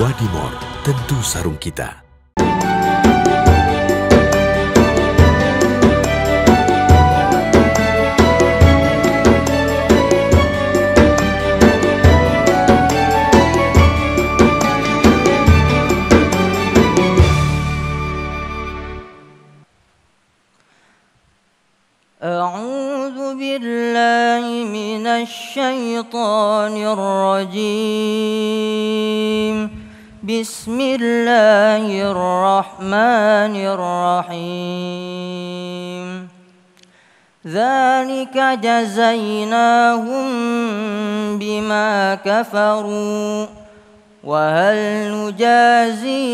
Wadimor, tentu sarung kita. أعوذ بالله من الشيطان الرجيم بسم الله الرحمن الرحيم ذلك جزيناهم بما كفروا وهل نجازي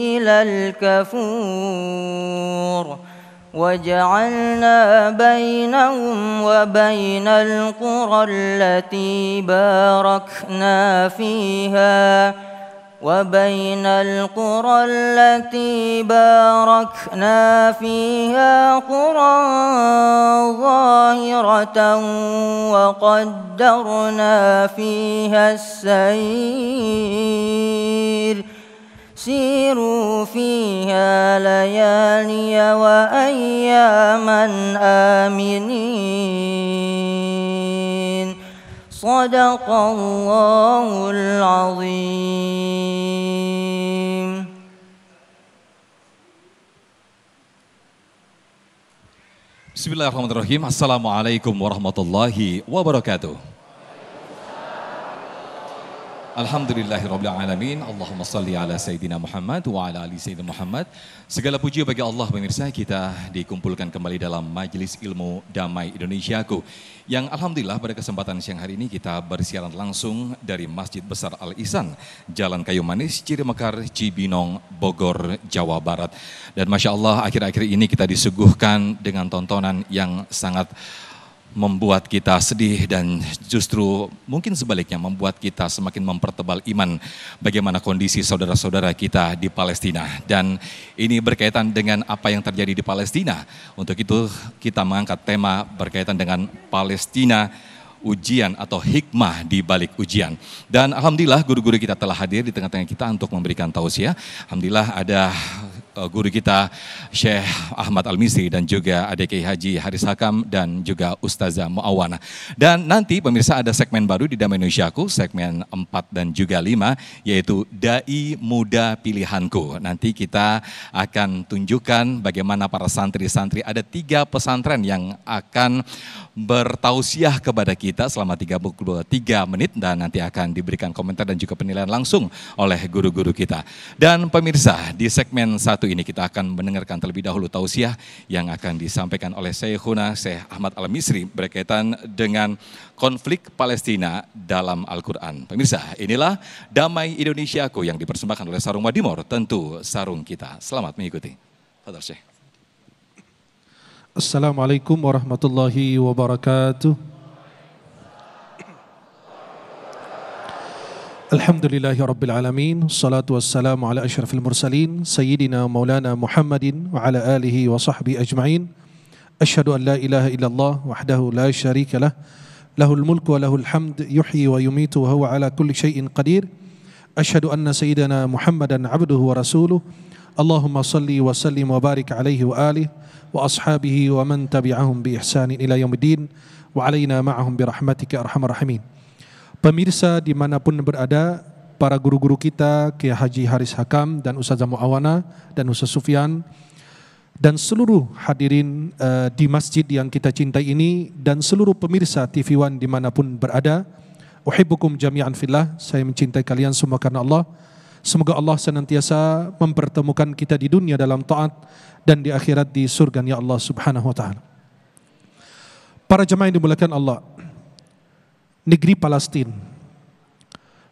إلا الكفور وجعلنا بينهم وبين القرى التي باركنا فيها قرى ظاهرة وقدرنا فيها السير سيروا فيها ليالي وأياما آمنين صدق الله العظيم. Bismillahirrahmanirrahim. Assalamualaikum warahmatullahi wabarakatuh. Alhamdulillahirabbil alamin. Allahumma salli ala Sayyidina Muhammad wa ala ali Sayyidina Muhammad. Segala puji bagi Allah pemirsa, kita dikumpulkan kembali dalam Majelis Ilmu Damai Indonesiaku. Yang alhamdulillah pada kesempatan siang hari ini kita bersiaran langsung dari Masjid Besar Al-Ihsan, Jalan Kayu Manis, Cirimekar, Cibinong, Bogor, Jawa Barat. Dan Masya Allah akhir-akhir ini kita disuguhkan dengan tontonan yang sangat membuat kita sedih dan justru mungkin sebaliknya membuat kita semakin mempertebal iman bagaimana kondisi saudara-saudara kita di Palestina. Dan ini berkaitan dengan apa yang terjadi di Palestina. Untuk itu kita mengangkat tema berkaitan dengan Palestina, ujian atau hikmah di balik ujian. Dan alhamdulillah guru-guru kita telah hadir di tengah-tengah kita untuk memberikan tausiah. Alhamdulillah ada guru kita Syekh Ahmad Al-Misri dan juga Adik Haji Haris Hakam dan juga Ustazah Muawana. Dan nanti pemirsa ada segmen baru di Damai Indonesiaku, segmen 4 dan juga 5, yaitu Dai Muda Pilihanku. Nanti kita akan tunjukkan bagaimana para santri-santri, ada 3 pesantren yang akan bertausiah kepada kita selama 33 menit dan nanti akan diberikan komentar dan juga penilaian langsung oleh guru-guru kita. Dan pemirsa, di segmen 1 ini kita akan mendengarkan terlebih dahulu tausiah yang akan disampaikan oleh Syekhuna Syekh Ahmad Al-Misri berkaitan dengan konflik Palestina dalam Al-Quran. Pemirsa, inilah Damai Indonesiaku yang dipersembahkan oleh Sarung Wadimor, tentu sarung kita. Selamat mengikuti. Fadhal Syekh. Assalamualaikum warahmatullahi wabarakatuh. Alhamdulillahi rabbil alamin. Salatu wassalamu ala asyrafil mursalin Sayyidina maulana Muhammadin wa ala alihi wa sahbihi ajma'in. Asyhadu an la ilaha illallah wahdahu la syarika lah, lahul mulku wa lahul hamd, yuhyi wa yumitu wa huwa ala kulli syai'in qadir. Asyhadu anna sayyidana Muhammadan abduhu wa rasuluh. Allahumma salli wa sallim wa barik alaihi wa alihi wa ashabihi wa man tabi'ahum bi ihsanin ila yaumiddin wa alaina ma'ahum bi rahmatika arhamar rahimin. Pemirsa dimanapun berada, para guru-guru kita, Kiai Haji Haris Hakam dan Ustazah Muawana dan Ustaz Sufyan, dan seluruh hadirin di masjid yang kita cintai ini, dan seluruh pemirsa TV One dimanapun berada, uhibbukum jami'an fillah, saya mencintai kalian semua karena Allah. Semoga Allah senantiasa mempertemukan kita di dunia dalam taat dan di akhirat di surga ya Allah subhanahu wa ta'ala. Para jemaah yang dimuliakan Allah, negeri Palestin.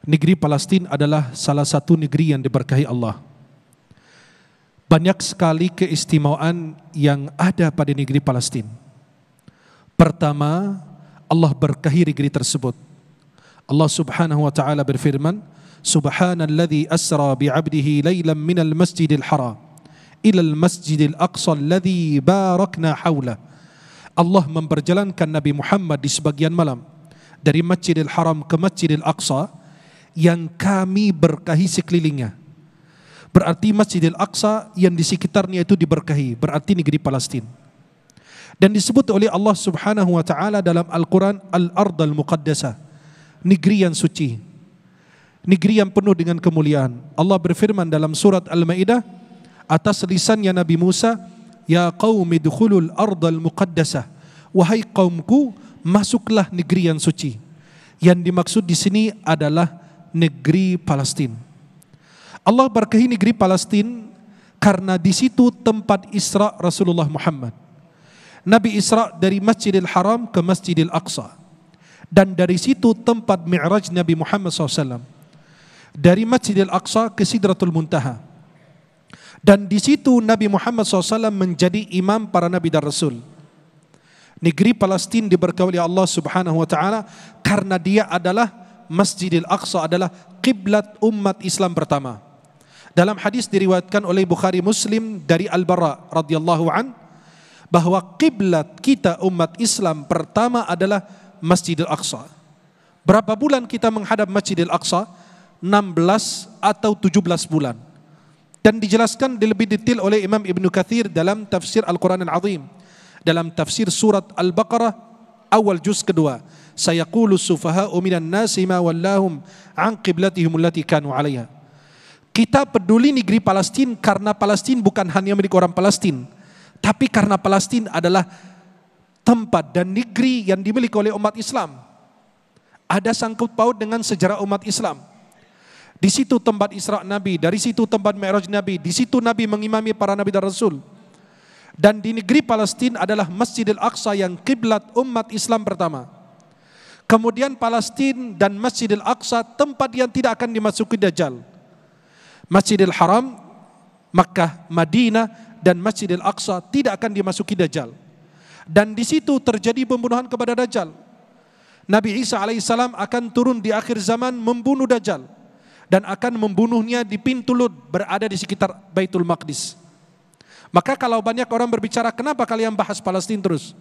Negeri Palestin adalah salah satu negeri yang diberkahi Allah. Banyak sekali keistimewaan yang ada pada negeri Palestin. Pertama, Allah berkahi negeri tersebut. Allah subhanahu wa ta'ala berfirman, Subhanalladzi asra bi'abdihi laylan minal masjidil haram ilal masjidil aqsa alladzi barakna hawla. Allah memperjalankan Nabi Muhammad di sebagian malam dari Masjidil Haram ke Masjidil Aqsa yang kami berkahi sekelilingnya. Berarti Masjidil Aqsa yang di sekitarnya itu diberkahi, berarti negeri Palestina. Dan disebut oleh Allah Subhanahu wa taala dalam Al-Qur'an Al-Ardal Muqaddasah, negeri yang suci, negeri yang penuh dengan kemuliaan. Allah berfirman dalam surat Al-Maidah atas lisannya Nabi Musa, ya qaumi dukhulul ardal muqaddasah, wahai kaumku, masuklah negeri yang suci. Yang dimaksud di sini adalah negeri Palestina. Allah berkahi negeri Palestina karena di situ tempat Isra Rasulullah Muhammad. Nabi Isra dari Masjidil Haram ke Masjidil Aqsa, dan dari situ tempat Mi'raj Nabi Muhammad SAW. Dari Masjidil Aqsa ke Sidratul Muntaha, dan di situ Nabi Muhammad SAW menjadi imam para nabi dan rasul. Negeri Palestina diberkahi oleh Allah Subhanahu wa taala karena dia adalah Masjidil Aqsa adalah kiblat umat Islam pertama. Dalam hadis diriwayatkan oleh Bukhari Muslim dari Al-Bara radhiyallahu an, bahwa kiblat kita umat Islam pertama adalah Masjidil Aqsa. Berapa bulan kita menghadap Masjidil Aqsa? 16 atau 17 bulan. Dan dijelaskan lebih detail oleh Imam Ibn Kathir dalam tafsir Al-Quran Al-Azim, dalam tafsir surat Al-Baqarah awal juz kedua, sayaqulu sufaha'u minan nasi ma wallahum an qiblatihim allati kanu 'alaiha. Kita peduli negeri Palestina karena Palestina bukan hanya milik orang Palestina, tapi karena Palestina adalah tempat dan negeri yang dimiliki oleh umat Islam. Ada sangkut paut dengan sejarah umat Islam. Di situ tempat Isra Nabi, dari situ tempat Mi'raj Nabi, di situ Nabi mengimami para nabi dan rasul. Dan di negeri Palestina adalah Masjidil Aqsa yang kiblat umat Islam pertama. Kemudian Palestina dan Masjidil Aqsa tempat yang tidak akan dimasuki Dajjal. Masjidil Haram, Makkah, Madinah dan Masjidil Aqsa tidak akan dimasuki Dajjal. Dan di situ terjadi pembunuhan kepada Dajjal. Nabi Isa alaihissalam akan turun di akhir zaman membunuh Dajjal dan akan membunuhnya di pintu Lud, berada di sekitar Baitul Maqdis. Maka kalau banyak orang berbicara, kenapa kalian bahas Palestina terus?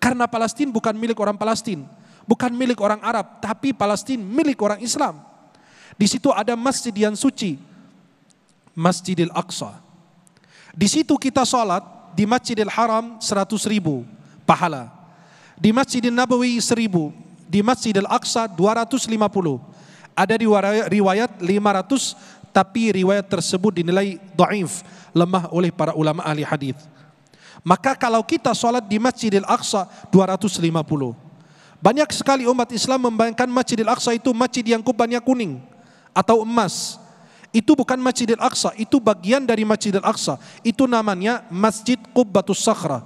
Karena Palestina bukan milik orang Palestina, bukan milik orang Arab, tapi Palestina milik orang Islam. Di situ ada masjid yang suci, Masjidil Aqsa. Di situ kita sholat, di Masjidil Haram 100.000 pahala, di Masjidil Nabawi 1.000, di Masjidil Aqsa 250. Ada riwayat 500, tapi riwayat tersebut dinilai dhaif, lemah oleh para ulama ahli hadis. Maka kalau kita sholat di Masjidil Aqsa 250. Banyak sekali umat Islam membayangkan Masjidil Aqsa itu masjid yang kubahnya kuning atau emas. Itu bukan Masjidil Aqsa, itu bagian dari Masjidil Aqsa. Itu namanya Masjid Qubbatus Sakhra,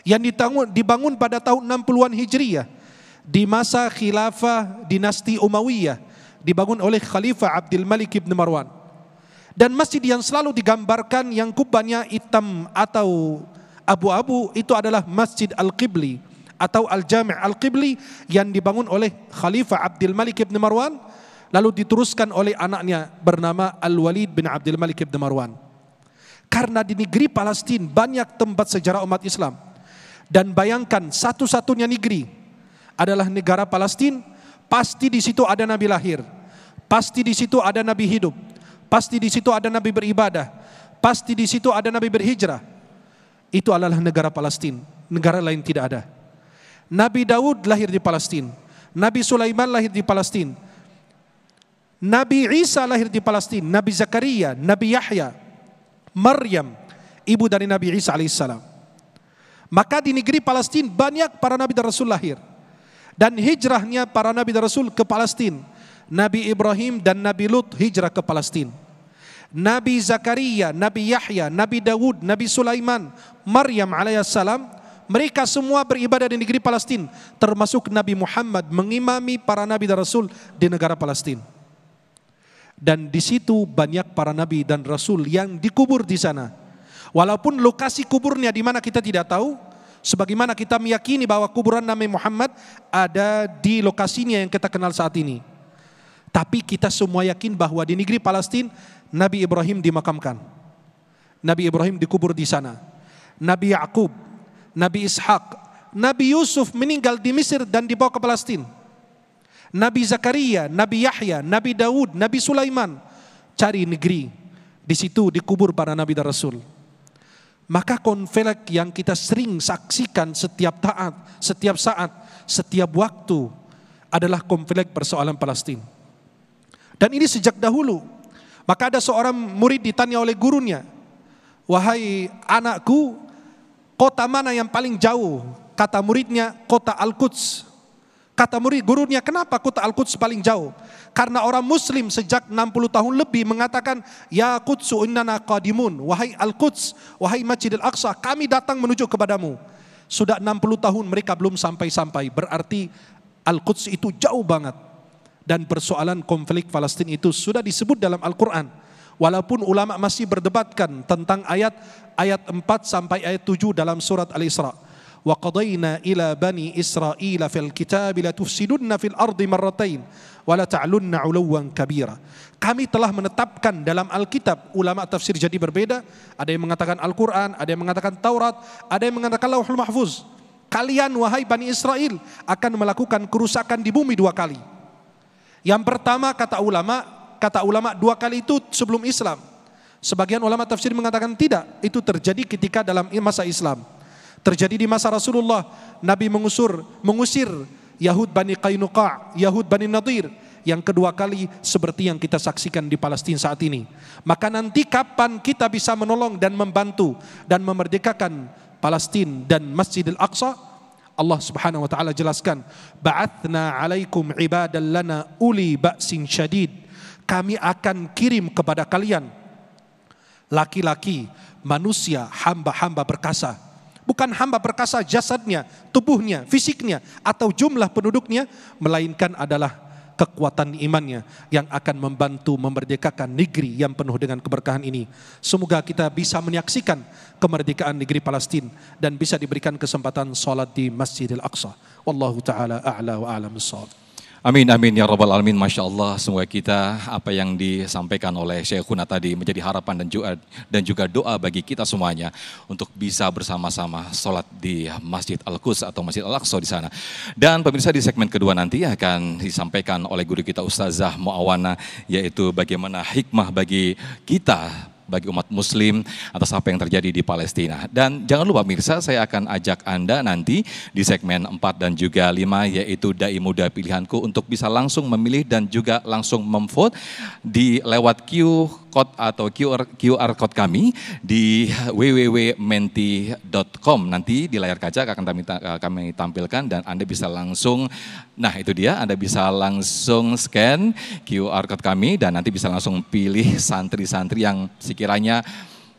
yang dibangun pada tahun 60-an Hijriyah di masa khilafah dinasti Umayyah, dibangun oleh Khalifah Abdul Malik ibn Marwan. Dan masjid yang selalu digambarkan yang kubahnya hitam atau abu-abu itu adalah Masjid Al-Qibli atau Al-Jami' Al-Qibli yang dibangun oleh Khalifah Abdul Malik ibn Marwan, lalu diteruskan oleh anaknya bernama Al-Walid bin Abdul Malik ibn Marwan. Karena di negeri Palestina banyak tempat sejarah umat Islam, dan bayangkan satu-satunya negeri adalah negara Palestina, pasti di situ ada Nabi lahir, pasti di situ ada Nabi hidup, pasti di situ ada Nabi beribadah, pasti di situ ada Nabi berhijrah. Itu adalah negara Palestina, negara lain tidak ada. Nabi Daud lahir di Palestina, Nabi Sulaiman lahir di Palestina, Nabi Isa lahir di Palestina, Nabi Zakaria, Nabi Yahya, Maryam, ibu dari Nabi Isa alaihissalam. Maka di negeri Palestina banyak para nabi dan rasul lahir. Dan hijrahnya para nabi dan rasul ke Palestina, Nabi Ibrahim dan Nabi Lut hijrah ke Palestina. Nabi Zakaria, Nabi Yahya, Nabi Daud, Nabi Sulaiman, Maryam alaihissalam, mereka semua beribadah di negeri Palestina, termasuk Nabi Muhammad mengimami para nabi dan rasul di negara Palestina. Dan di situ banyak para nabi dan rasul yang dikubur di sana. Walaupun lokasi kuburnya di mana kita tidak tahu, sebagaimana kita meyakini bahwa kuburan Nabi Muhammad ada di lokasinya yang kita kenal saat ini. Tapi kita semua yakin bahwa di negeri Palestina Nabi Ibrahim dimakamkan. Nabi Ibrahim dikubur di sana. Nabi Ya'qub, Nabi Ishaq, Nabi Yusuf meninggal di Mesir dan dibawa ke Palestina. Nabi Zakaria, Nabi Yahya, Nabi Daud, Nabi Sulaiman. Cari negeri, di situ dikubur para nabi dan rasul. Maka konflik yang kita sering saksikan setiap saat, setiap waktu adalah konflik persoalan Palestina. Dan ini sejak dahulu. Maka ada seorang murid ditanya oleh gurunya, "Wahai anakku, kota mana yang paling jauh?" Kata muridnya, "Kota Al-Quds." Kata gurunya, "Kenapa kota Al-Quds paling jauh?" Karena orang muslim sejak 60 tahun lebih mengatakan, "Ya Qudsu innana qadimun." Wahai Al-Quds, wahai Masjidil Aqsa, kami datang menuju kepadamu. Sudah 60 tahun mereka belum sampai-sampai. Berarti Al-Quds itu jauh banget. Dan persoalan konflik Palestina itu sudah disebut dalam Al-Quran. Walaupun ulama masih berdebatkan tentang ayat 4 sampai ayat 7 dalam surat Al-Isra. Wa qadayna ila bani Israila fil kitab la tufsidunna fil ardi marratain wa la ta'lunna 'uluwan kabira. Kami telah menetapkan dalam Alkitab, ulama tafsir jadi berbeda, ada yang mengatakan Al-Quran, ada yang mengatakan Taurat, ada yang mengatakan Lauhul Mahfuz. Kalian wahai Bani Israel akan melakukan kerusakan di bumi 2 kali. Yang pertama kata ulama 2 kali itu sebelum Islam. Sebagian ulama tafsir mengatakan tidak, itu terjadi ketika dalam masa Islam. Terjadi di masa Rasulullah, Nabi mengusir Yahud Bani Qainuqa', Yahud Bani Nadir. Yang kedua kali seperti yang kita saksikan di Palestina saat ini. Maka nanti kapan kita bisa menolong dan membantu dan memerdekakan Palestina dan Masjidil Aqsa? Allah Subhanahu wa taala jelaskan, "Ba'atsna 'alaikum 'ibadan lana uli ba'sin syadid." Kami akan kirim kepada kalian laki-laki, manusia, hamba-hamba perkasa. Bukan hamba perkasa jasadnya, tubuhnya, fisiknya, atau jumlah penduduknya, melainkan adalah kekuatan imannya yang akan membantu memerdekakan negeri yang penuh dengan keberkahan ini. Semoga kita bisa menyaksikan kemerdekaan negeri Palestina dan bisa diberikan kesempatan salat di Masjidil Aqsa. Wallahu taala a'la wa a'lam bissawab. Amin, amin ya rabbal alamin. Masya Allah, semoga kita apa yang disampaikan oleh Syekhuna tadi menjadi harapan dan juga doa bagi kita semuanya untuk bisa bersama-sama sholat di Masjid Al-Quds atau Masjid Al-Aqsa di sana. Dan pemirsa, di segmen kedua nanti akan disampaikan oleh guru kita Ustazah Muawana, yaitu bagaimana hikmah bagi kita, bagi umat muslim atas apa yang terjadi di Palestina. Dan jangan lupa pemirsa, saya akan ajak Anda nanti di segmen 4 dan juga 5, yaitu Dai Muda Pilihanku, untuk bisa langsung memilih dan juga langsung memvote di lewat code atau QR code kami di www.menti.com. Nanti di layar kaca akan kami tampilkan dan Anda bisa langsung, nah itu dia, Anda bisa langsung scan QR code kami dan nanti bisa langsung pilih santri-santri yang sekiranya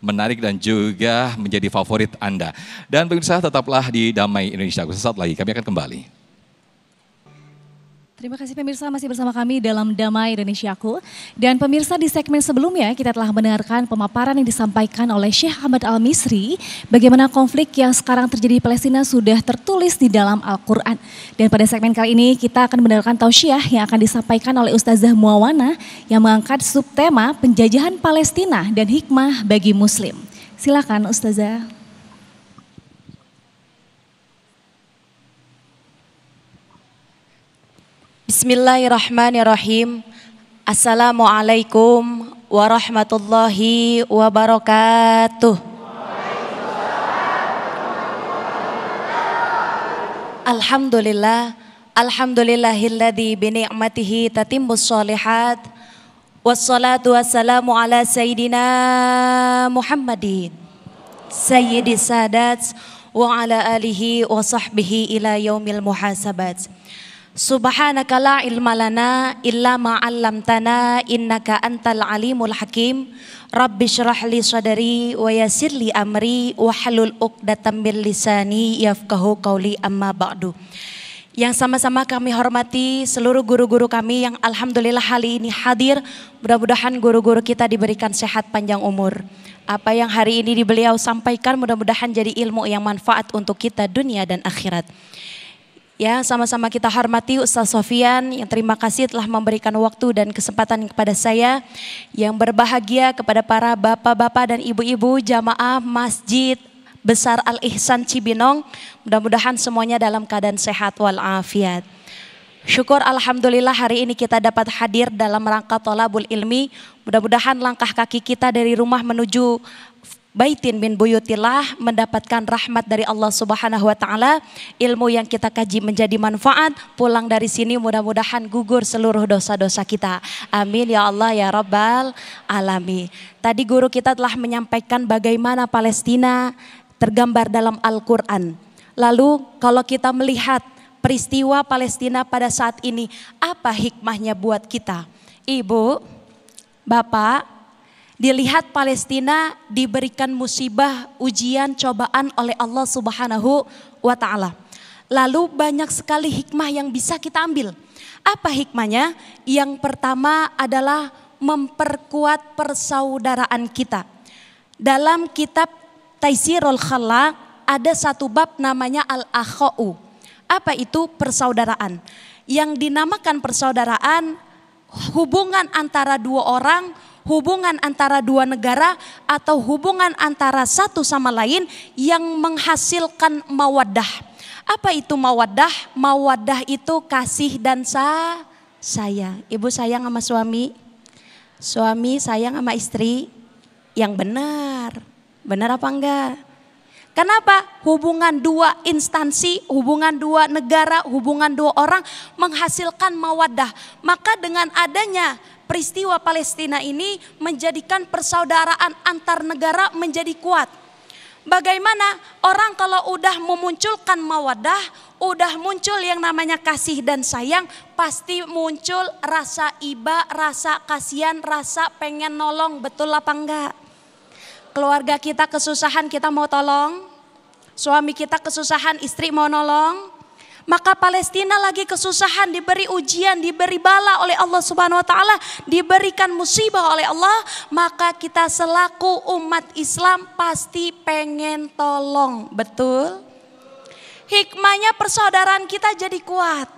menarik dan juga menjadi favorit Anda. Dan pemirsa, tetaplah di Damai Indonesia. Sesaat lagi kami akan kembali. Terima kasih pemirsa, masih bersama kami dalam Damai Indonesiaku. Dan pemirsa, di segmen sebelumnya kita telah mendengarkan pemaparan yang disampaikan oleh Syekh Ahmad Al-Misri, bagaimana konflik yang sekarang terjadi di Palestina sudah tertulis di dalam Al-Quran. Dan pada segmen kali ini kita akan mendengarkan tausiah yang akan disampaikan oleh Ustazah Muawana yang mengangkat subtema penjajahan Palestina dan hikmah bagi Muslim. Silakan Ustazah. Bismillahirrahmanirrahim. Assalamualaikum warahmatullahi wabarakatuh. Alhamdulillah, alhamdulillahilladzi bi ni'matihi tatimmus sholihat. Wassalatu wassalamu ala sayyidina Muhammadin sayyidis sadat wa ala alihi wa sahbihi ila yaumil muhasabat. Subhanaka la ilma lana illa ma 'allamtana innaka antal alimul hakim. Rabbi shrah li sadri wa yassir li amri wahlul 'uqdatam min lisani yafqahu qawli, amma ba'du. Yang sama-sama kami hormati seluruh guru-guru kami yang alhamdulillah hari ini hadir. Mudah-mudahan guru-guru kita diberikan sehat panjang umur. Apa yang hari ini beliau sampaikan mudah-mudahan jadi ilmu yang manfaat untuk kita dunia dan akhirat. Ya, sama-sama kita hormati Ustaz Sofian yang terima kasih telah memberikan waktu dan kesempatan kepada saya. Yang berbahagia kepada para bapak-bapak dan ibu-ibu jamaah Masjid Besar Al-Ihsan Cibinong. Mudah-mudahan semuanya dalam keadaan sehat walafiat. Syukur alhamdulillah hari ini kita dapat hadir dalam rangka thalabul ilmi. Mudah-mudahan langkah kaki kita dari rumah menuju baitin min buyutillah mendapatkan rahmat dari Allah Subhanahu wa taala. Ilmu yang kita kaji menjadi manfaat. Pulang dari sini mudah-mudahan gugur seluruh dosa-dosa kita. Amin ya Allah ya Rabbal alamin. Tadi guru kita telah menyampaikan bagaimana Palestina tergambar dalam Al-Qur'an. Lalu kalau kita melihat peristiwa Palestina pada saat ini, apa hikmahnya buat kita? Ibu, Bapak, dilihat Palestina diberikan musibah, ujian, cobaan oleh Allah Subhanahu wa taala. Lalu banyak sekali hikmah yang bisa kita ambil. Apa hikmahnya? Yang pertama adalah memperkuat persaudaraan kita. Dalam kitab Taisirul Khalaq ada satu bab namanya Al-Akha'u. Apa itu persaudaraan? Yang dinamakan persaudaraan hubungan antara dua orang, hubungan antara dua negara, atau hubungan antara satu sama lain yang menghasilkan mawaddah. Apa itu mawaddah? Mawaddah itu kasih dan sayang. Ibu sayang sama suami, suami sayang sama istri. Yang benar, benar apa enggak? Kenapa? Hubungan dua instansi, hubungan dua negara, hubungan dua orang menghasilkan mawaddah. Maka dengan adanya peristiwa Palestina ini menjadikan persaudaraan antar negara menjadi kuat. Bagaimana orang kalau udah memunculkan mawaddah, udah muncul yang namanya kasih dan sayang, pasti muncul rasa iba, rasa kasihan, rasa pengen nolong. Betul apa enggak? Keluarga kita kesusahan, kita mau tolong. Suami kita kesusahan, istri mau nolong. Maka Palestina lagi kesusahan, diberi ujian, diberi bala oleh Allah Subhanahu wa taala, diberikan musibah oleh Allah, maka kita selaku umat Islam pasti pengen tolong. Betul? Hikmahnya persaudaraan kita jadi kuat.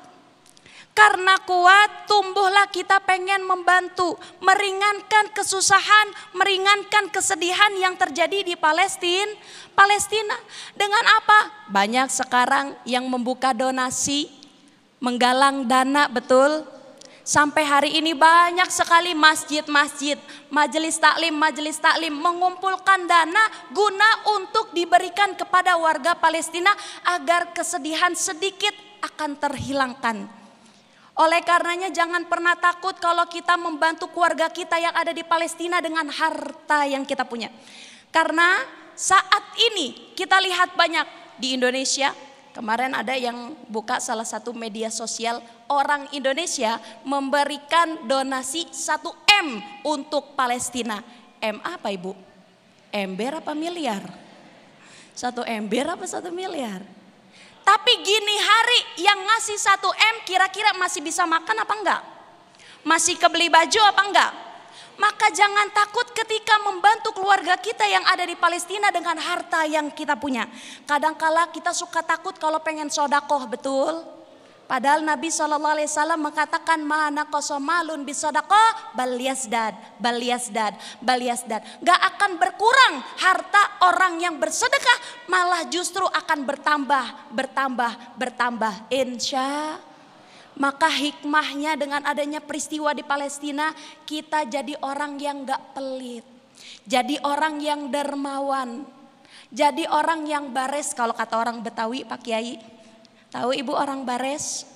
Karena kuat, tumbuhlah kita pengen membantu, meringankan kesusahan, meringankan kesedihan yang terjadi di Palestina. Dengan apa? Banyak sekarang yang membuka donasi, menggalang dana, betul? Sampai hari ini banyak sekali masjid-masjid, majelis taklim mengumpulkan dana guna untuk diberikan kepada warga Palestina agar kesedihan sedikit akan terhilangkan. Oleh karenanya jangan pernah takut kalau kita membantu keluarga kita yang ada di Palestina dengan harta yang kita punya. Karena saat ini kita lihat banyak di Indonesia. Kemarin ada yang buka salah satu media sosial, orang Indonesia memberikan donasi 1 M untuk Palestina. M apa ibu? Ember apa miliar? 1 ember apa 1 miliar? Tapi gini hari yang ngasih 1 M kira-kira masih bisa makan apa enggak? Masih kebeli baju apa enggak? Maka jangan takut ketika membantu keluarga kita yang ada di Palestina dengan harta yang kita punya. Kadangkala kita suka takut kalau pengen sodakoh, betul? Padahal Nabi SAW mengatakan mana kosomalun bisodakoh bal yazdad. Gak akan berkurang harta orang yang bersedekah, malah justru akan bertambah. Insya. Maka hikmahnya dengan adanya peristiwa di Palestina, kita jadi orang yang gak pelit, jadi orang yang dermawan, jadi orang yang bares. Kalau kata orang Betawi, Pak Kiai, tahu ibu orang bares?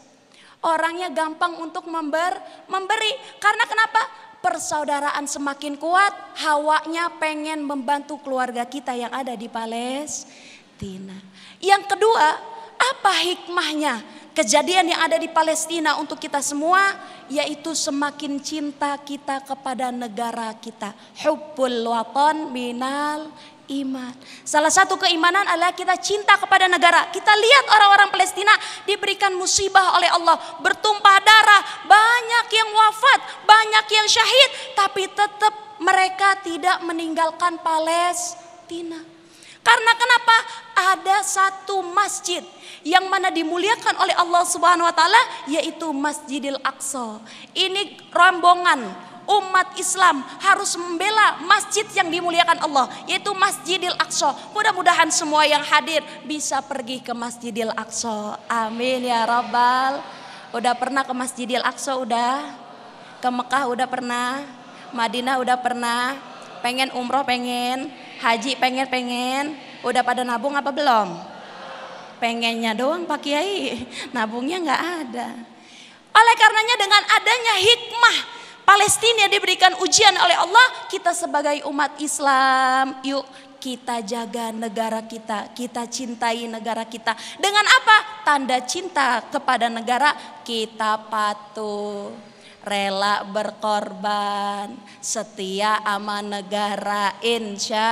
Orangnya gampang untuk memberi. Karena kenapa? Persaudaraan semakin kuat, hawanya pengen membantu keluarga kita yang ada di Palestina. Yang kedua, apa hikmahnya? Kejadian yang ada di Palestina untuk kita semua, yaitu semakin cinta kita kepada negara kita. Hubbul watan minal iman. Salah satu keimanan adalah kita cinta kepada negara. Kita lihat orang-orang Palestina diberikan musibah oleh Allah, bertumpah darah, banyak yang wafat, banyak yang syahid, tapi tetap mereka tidak meninggalkan Palestina. Karena kenapa? Ada satu masjid yang mana dimuliakan oleh Allah Subhanahu wa taala, yaitu Masjidil Aqsa. Ini rombongan umat Islam harus membela masjid yang dimuliakan Allah, yaitu Masjidil Aqsa. Mudah-mudahan semua yang hadir bisa pergi ke Masjidil Aqsa. Amin ya Rabbal Udah pernah ke Masjidil Aqsa udah? Ke Mekah udah pernah? Madinah udah pernah? Pengen umroh pengen? Haji pengen? Udah pada nabung apa belum? Pengennya doang Pak Kiai, nabungnya nggak ada. Oleh karenanya dengan adanya hikmah Palestina diberikan ujian oleh Allah, kita sebagai umat Islam, yuk kita jaga negara kita cintai negara kita. Dengan apa? Tanda cinta kepada negara, kita patuh, rela berkorban, setia sama negara, insya.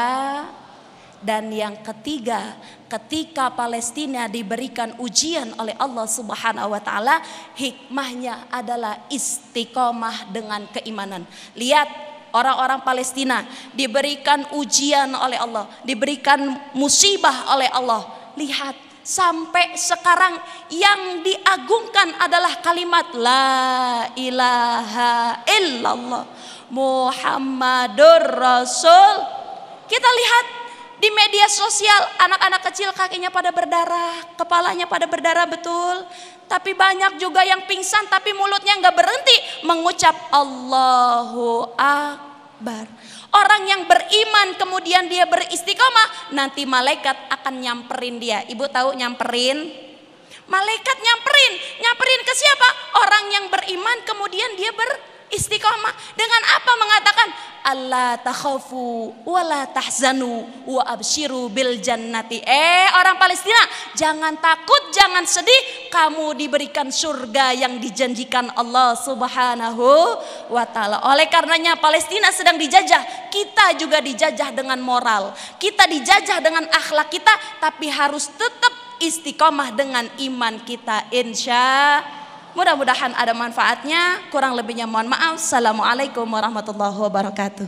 Dan yang ketiga, ketika Palestina diberikan ujian oleh Allah Subhanahu wa taala, hikmahnya adalah istiqomah dengan keimanan. Lihat orang-orang Palestina diberikan ujian oleh Allah, diberikan musibah oleh Allah. Lihat sampai sekarang yang diagungkan adalah kalimat la ilaha illallah Muhammadur Rasul. Kita lihat di media sosial anak-anak kecil kakinya pada berdarah, kepalanya pada berdarah betul. Tapi banyak juga yang pingsan tapi mulutnya nggak berhenti mengucap Allahu Akbar. Orang yang beriman kemudian dia beristiqomah, nanti malaikat akan nyamperin dia. Ibu tahu nyamperin? Malaikat nyamperin ke siapa? Orang yang beriman kemudian dia beristiqomah. Dengan apa mengatakan Allah takhafu wala tahzanu wa abshiru bil jannati. Orang Palestina, jangan takut, jangan sedih, kamu diberikan surga yang dijanjikan Allah Subhanahu wa taala. Oleh karenanya Palestina sedang dijajah, kita juga dijajah dengan moral, kita dijajah dengan akhlak kita, tapi harus tetap istiqomah dengan iman kita, insya. Mudah-mudahan ada manfaatnya, kurang lebihnya mohon maaf. Assalamualaikum warahmatullahi wabarakatuh.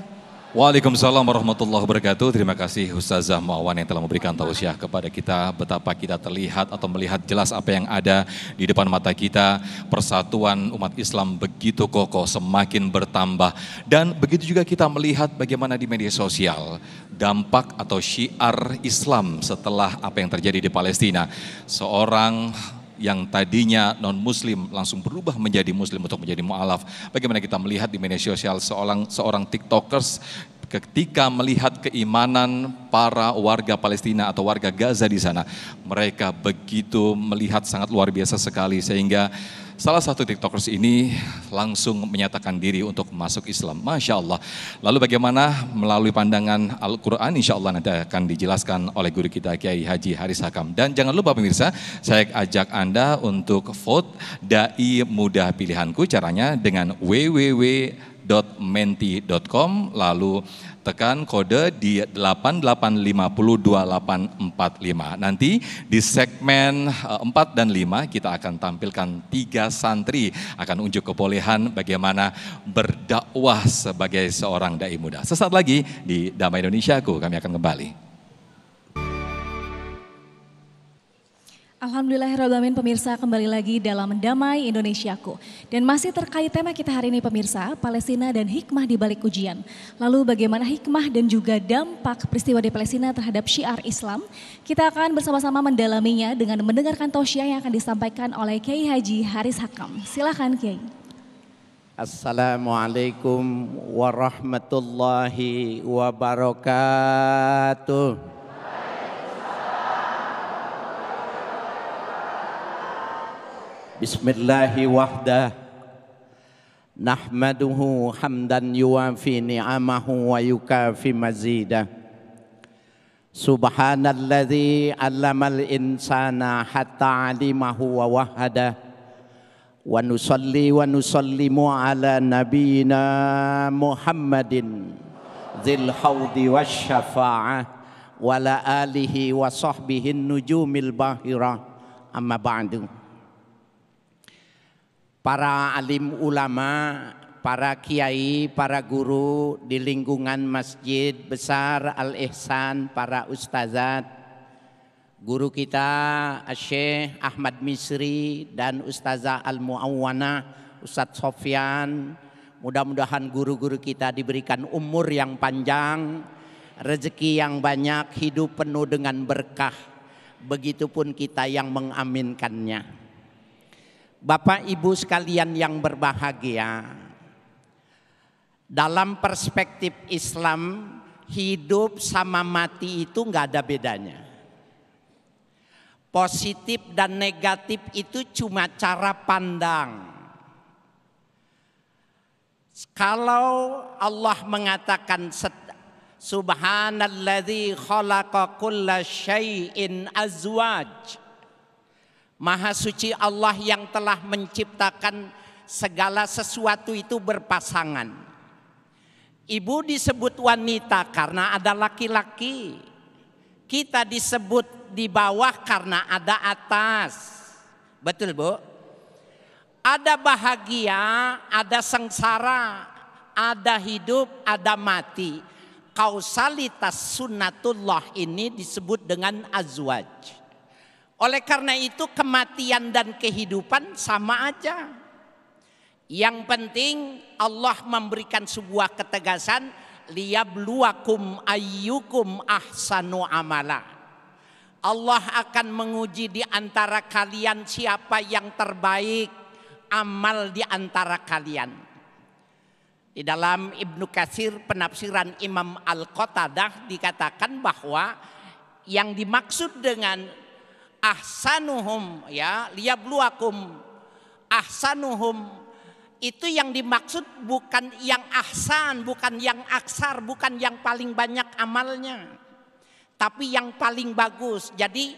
Waalaikumsalam warahmatullahi wabarakatuh. Terima kasih Ustazah Muawan yang telah memberikan tausiah kepada kita, betapa kita terlihat atau melihat jelas apa yang ada di depan mata kita. Persatuan umat Islam begitu kokoh, semakin bertambah. Dan begitu juga kita melihat bagaimana di media sosial dampak atau syiar Islam setelah apa yang terjadi di Palestina. Seorang yang tadinya non-muslim langsung berubah menjadi muslim untuk menjadi mu'alaf. Bagaimana kita melihat di media sosial seorang tiktokers ketika melihat keimanan para warga Palestina atau warga Gaza di sana. Mereka begitu melihat sangat luar biasa sekali sehingga salah satu tiktokers ini langsung menyatakan diri untuk masuk Islam. Masya Allah. Lalu bagaimana melalui pandangan Al-Quran, insya Allah nanti akan dijelaskan oleh guru kita Kiai Haji Haris Hakam. Dan jangan lupa pemirsa, saya ajak Anda untuk vote Dai Muda Pilihanku. Caranya dengan www.menti.com lalu tekan kode di 88502845. Nanti di segmen 4 dan 5 kita akan tampilkan 3 santri akan unjuk kebolehan bagaimana berdakwah sebagai seorang dai muda. Sesaat lagi di Damai Indonesiaku kami akan kembali. Alhamdulillahirrahmanirrahim, pemirsa, kembali lagi dalam Damai Indonesiaku. Dan masih terkait tema kita hari ini pemirsa, Palestina dan hikmah di balik ujian. Lalu bagaimana hikmah dan juga dampak peristiwa di Palestina terhadap syiar Islam. Kita akan bersama-sama mendalaminya dengan mendengarkan tausiah yang akan disampaikan oleh Kiai Haji Haris Hakam. Silakan Kiai. Assalamualaikum warahmatullahi wabarakatuh. Bismillahi wahdah nahmaduhu hamdan yuwafi ni'amahu wa yukafi mazidah. Subhanalladzi 'allamal insana hatta 'alimahu wa wahada. Wa nusalli wa nusallimu ala nabiyyina Muhammadin dzil haudi wasyafa'ah wa ala alihi wa sahbihi nujumil bahira. Amma ba'du. Para alim ulama, para kiai, para guru di lingkungan Masjid Besar Al-Ihsan, para ustazat, guru kita Syekh Ahmad Misri dan Ustazah Al-Muawwana, Ustadz Sofyan. Mudah-mudahan guru-guru kita diberikan umur yang panjang, rezeki yang banyak, hidup penuh dengan berkah. Begitupun kita yang mengaminkannya. Bapak Ibu sekalian yang berbahagia, dalam perspektif Islam, hidup sama mati itu nggak ada bedanya. Positif dan negatif itu cuma cara pandang. Kalau Allah mengatakan Subhanalladzi khalaqa kulla syai'in azwaj, Maha suci Allah yang telah menciptakan segala sesuatu itu berpasangan. Ibu disebut wanita karena ada laki-laki. Kita disebut di bawah karena ada atas. Betul, Bu? Ada bahagia, ada sengsara, ada hidup, ada mati. Kausalitas sunnatullah ini disebut dengan azwaj. Oleh karena itu kematian dan kehidupan sama aja. Yang penting Allah memberikan sebuah ketegasan, liyabluwakum ayyukum ahsanu amala. Allah akan menguji di antara kalian siapa yang terbaik amal di antara kalian. Di dalam Ibnu Katsir penafsiran Imam Al-Qatadah dikatakan bahwa yang dimaksud dengan ahsanuhum, ya, liyabluwakum ahsanuhum, itu yang dimaksud bukan yang ahsan, bukan yang aksar, bukan yang paling banyak amalnya, tapi yang paling bagus. Jadi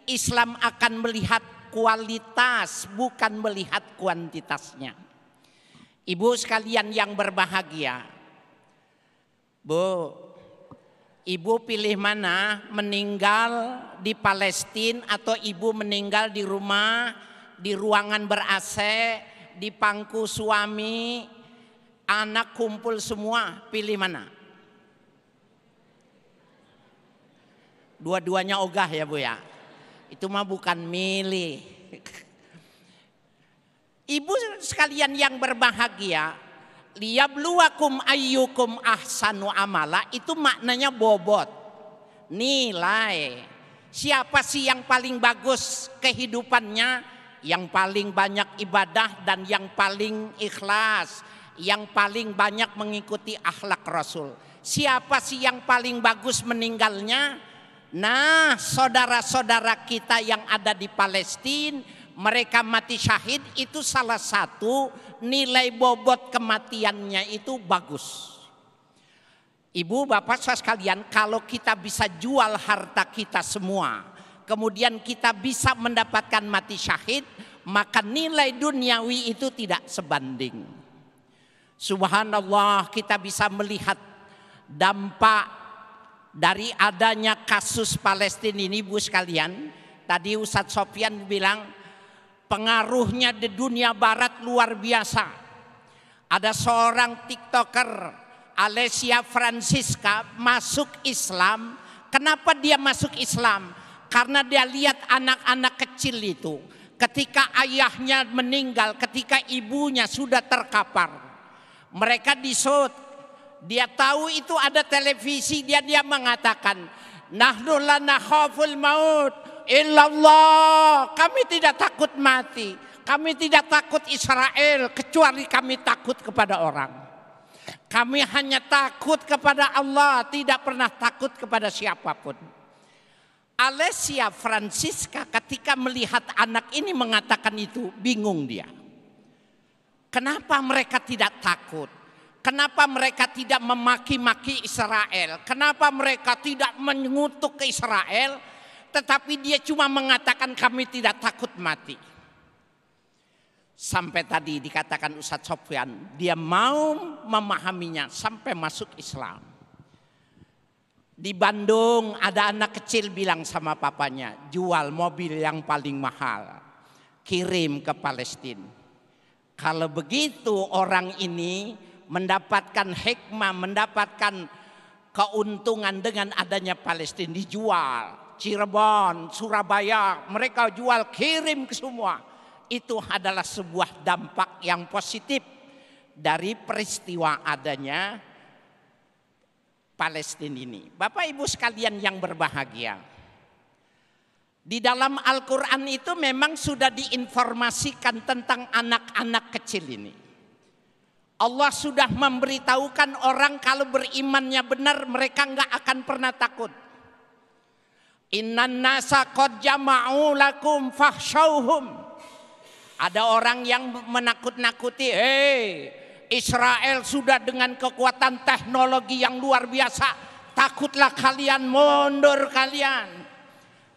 Islam akan melihat kualitas, bukan melihat kuantitasnya. Ibu sekalian yang berbahagia, Bu, ibu pilih mana? Meninggal di Palestina atau ibu meninggal di rumah, di ruangan ber-AC, di pangku suami, anak kumpul semua, pilih mana? Dua-duanya ogah ya Bu ya. Itu mah bukan milih. Ibu sekalian yang berbahagia, liyabluwakum ayyukum ahsanu amala, itu maknanya bobot, nilai. Siapa sih yang paling bagus kehidupannya, yang paling banyak ibadah dan yang paling ikhlas, yang paling banyak mengikuti akhlak Rasul. Siapa sih yang paling bagus meninggalnya? Nah, saudara-saudara kita yang ada di Palestina, mereka mati syahid, itu salah satu nilai bobot kematiannya itu bagus. Ibu bapak saudara sekalian, kalau kita bisa jual harta kita semua, kemudian kita bisa mendapatkan mati syahid, maka nilai duniawi itu tidak sebanding. Subhanallah, kita bisa melihat dampak dari adanya kasus Palestina ini, Bu sekalian. Tadi Ustadz Sofyan bilang pengaruhnya di dunia barat luar biasa. Ada seorang TikToker, Alessia Francisca, masuk Islam. Kenapa dia masuk Islam? Karena dia lihat anak-anak kecil itu, ketika ayahnya meninggal, ketika ibunya sudah terkapar, mereka disut. Dia tahu itu ada televisi, dia mengatakan, nahnu la nakhaful maut illallah, kami tidak takut mati, kami tidak takut Israel, kecuali kami takut kepada orang. Kami hanya takut kepada Allah, tidak pernah takut kepada siapapun. Alessia Francisca ketika melihat anak ini mengatakan itu, bingung dia. Kenapa mereka tidak takut? Kenapa mereka tidak memaki-maki Israel? Kenapa mereka tidak mengutuk ke Israel? Tetapi dia cuma mengatakan kami tidak takut mati. Sampai tadi dikatakan Ustadz Sofyan, dia mau memahaminya sampai masuk Islam. Di Bandung ada anak kecil bilang sama papanya, jual mobil yang paling mahal, kirim ke Palestina. Kalau begitu orang ini mendapatkan hikmah, mendapatkan keuntungan dengan adanya Palestina, dijual. Cirebon, Surabaya, mereka jual, kirim ke semua. Itu adalah sebuah dampak yang positif dari peristiwa adanya Palestina ini. Bapak Ibu sekalian yang berbahagia, Di dalam Al-Quran itu memang sudah diinformasikan tentang anak-anak kecil ini. Allah sudah memberitahukan orang kalau berimannya benar mereka nggak akan pernah takut. Innan nasa qad jama'u lakum fakhshawhum. Ada orang yang menakut-nakuti, Israel sudah dengan kekuatan teknologi yang luar biasa, takutlah kalian, mundur kalian.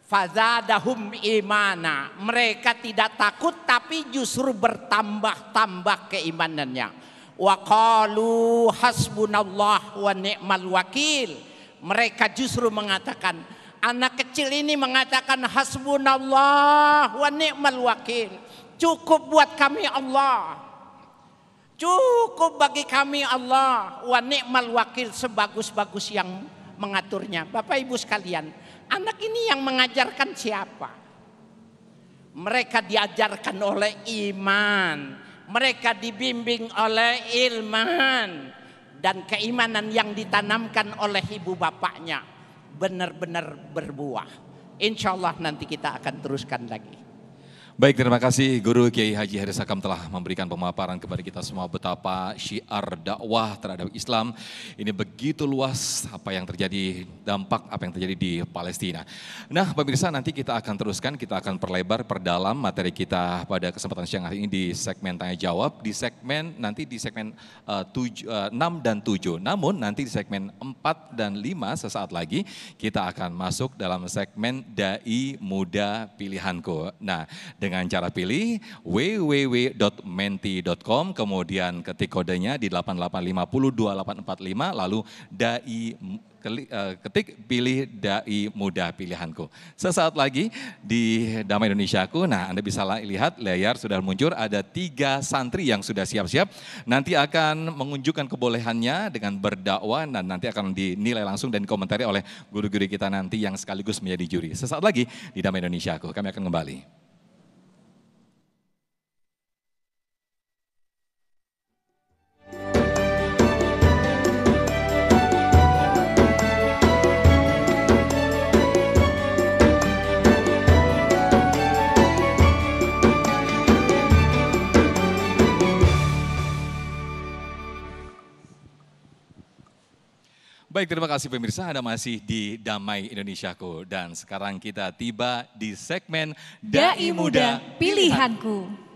Fazadahum imana, mereka tidak takut tapi justru bertambah-tambah keimanannya. Wa qalu hasbunallah wa ni'mal wakil, mereka justru mengatakan, anak kecil ini mengatakan hasbunallah wa ni'mal wakil, cukup buat kami Allah, cukup bagi kami Allah, wa ni'mal wakil, sebagus-bagus yang mengaturnya. Bapak Ibu sekalian, anak ini yang mengajarkan siapa? Mereka diajarkan oleh iman, mereka dibimbing oleh ilman, dan keimanan yang ditanamkan oleh ibu bapaknya benar-benar berbuah. Insya Allah nanti kita akan teruskan lagi. Baik, terima kasih Guru Kiai Haji Haris Hakam telah memberikan pemaparan kepada kita semua betapa syiar dakwah terhadap Islam ini begitu luas, apa yang terjadi, dampak apa yang terjadi di Palestina. Nah pemirsa, nanti kita akan teruskan, kita akan perlebar, perdalam materi kita pada kesempatan siang hari ini di segmen tanya jawab, di segmen 6 dan 7. Namun nanti di segmen 4 dan 5 sesaat lagi kita akan masuk dalam segmen Dai Muda Pilihanku. Nah, dengan cara pilih www.menti.com, kemudian ketik kodenya di 88502845, lalu ketik pilih Dai Muda Pilihanku. Sesaat lagi di Damai Indonesiaku, nah Anda bisa lihat layar sudah muncul, ada 3 santri yang sudah siap-siap, nanti akan menunjukkan kebolehannya dengan berdakwah dan nanti akan dinilai langsung dan dikomentari oleh guru-guru kita nanti yang sekaligus menjadi juri. Sesaat lagi di Damai Indonesiaku, kami akan kembali. Baik, terima kasih pemirsa, Anda masih di Damai Indonesiaku. Dan sekarang kita tiba di segmen Dai Muda Pilihanku.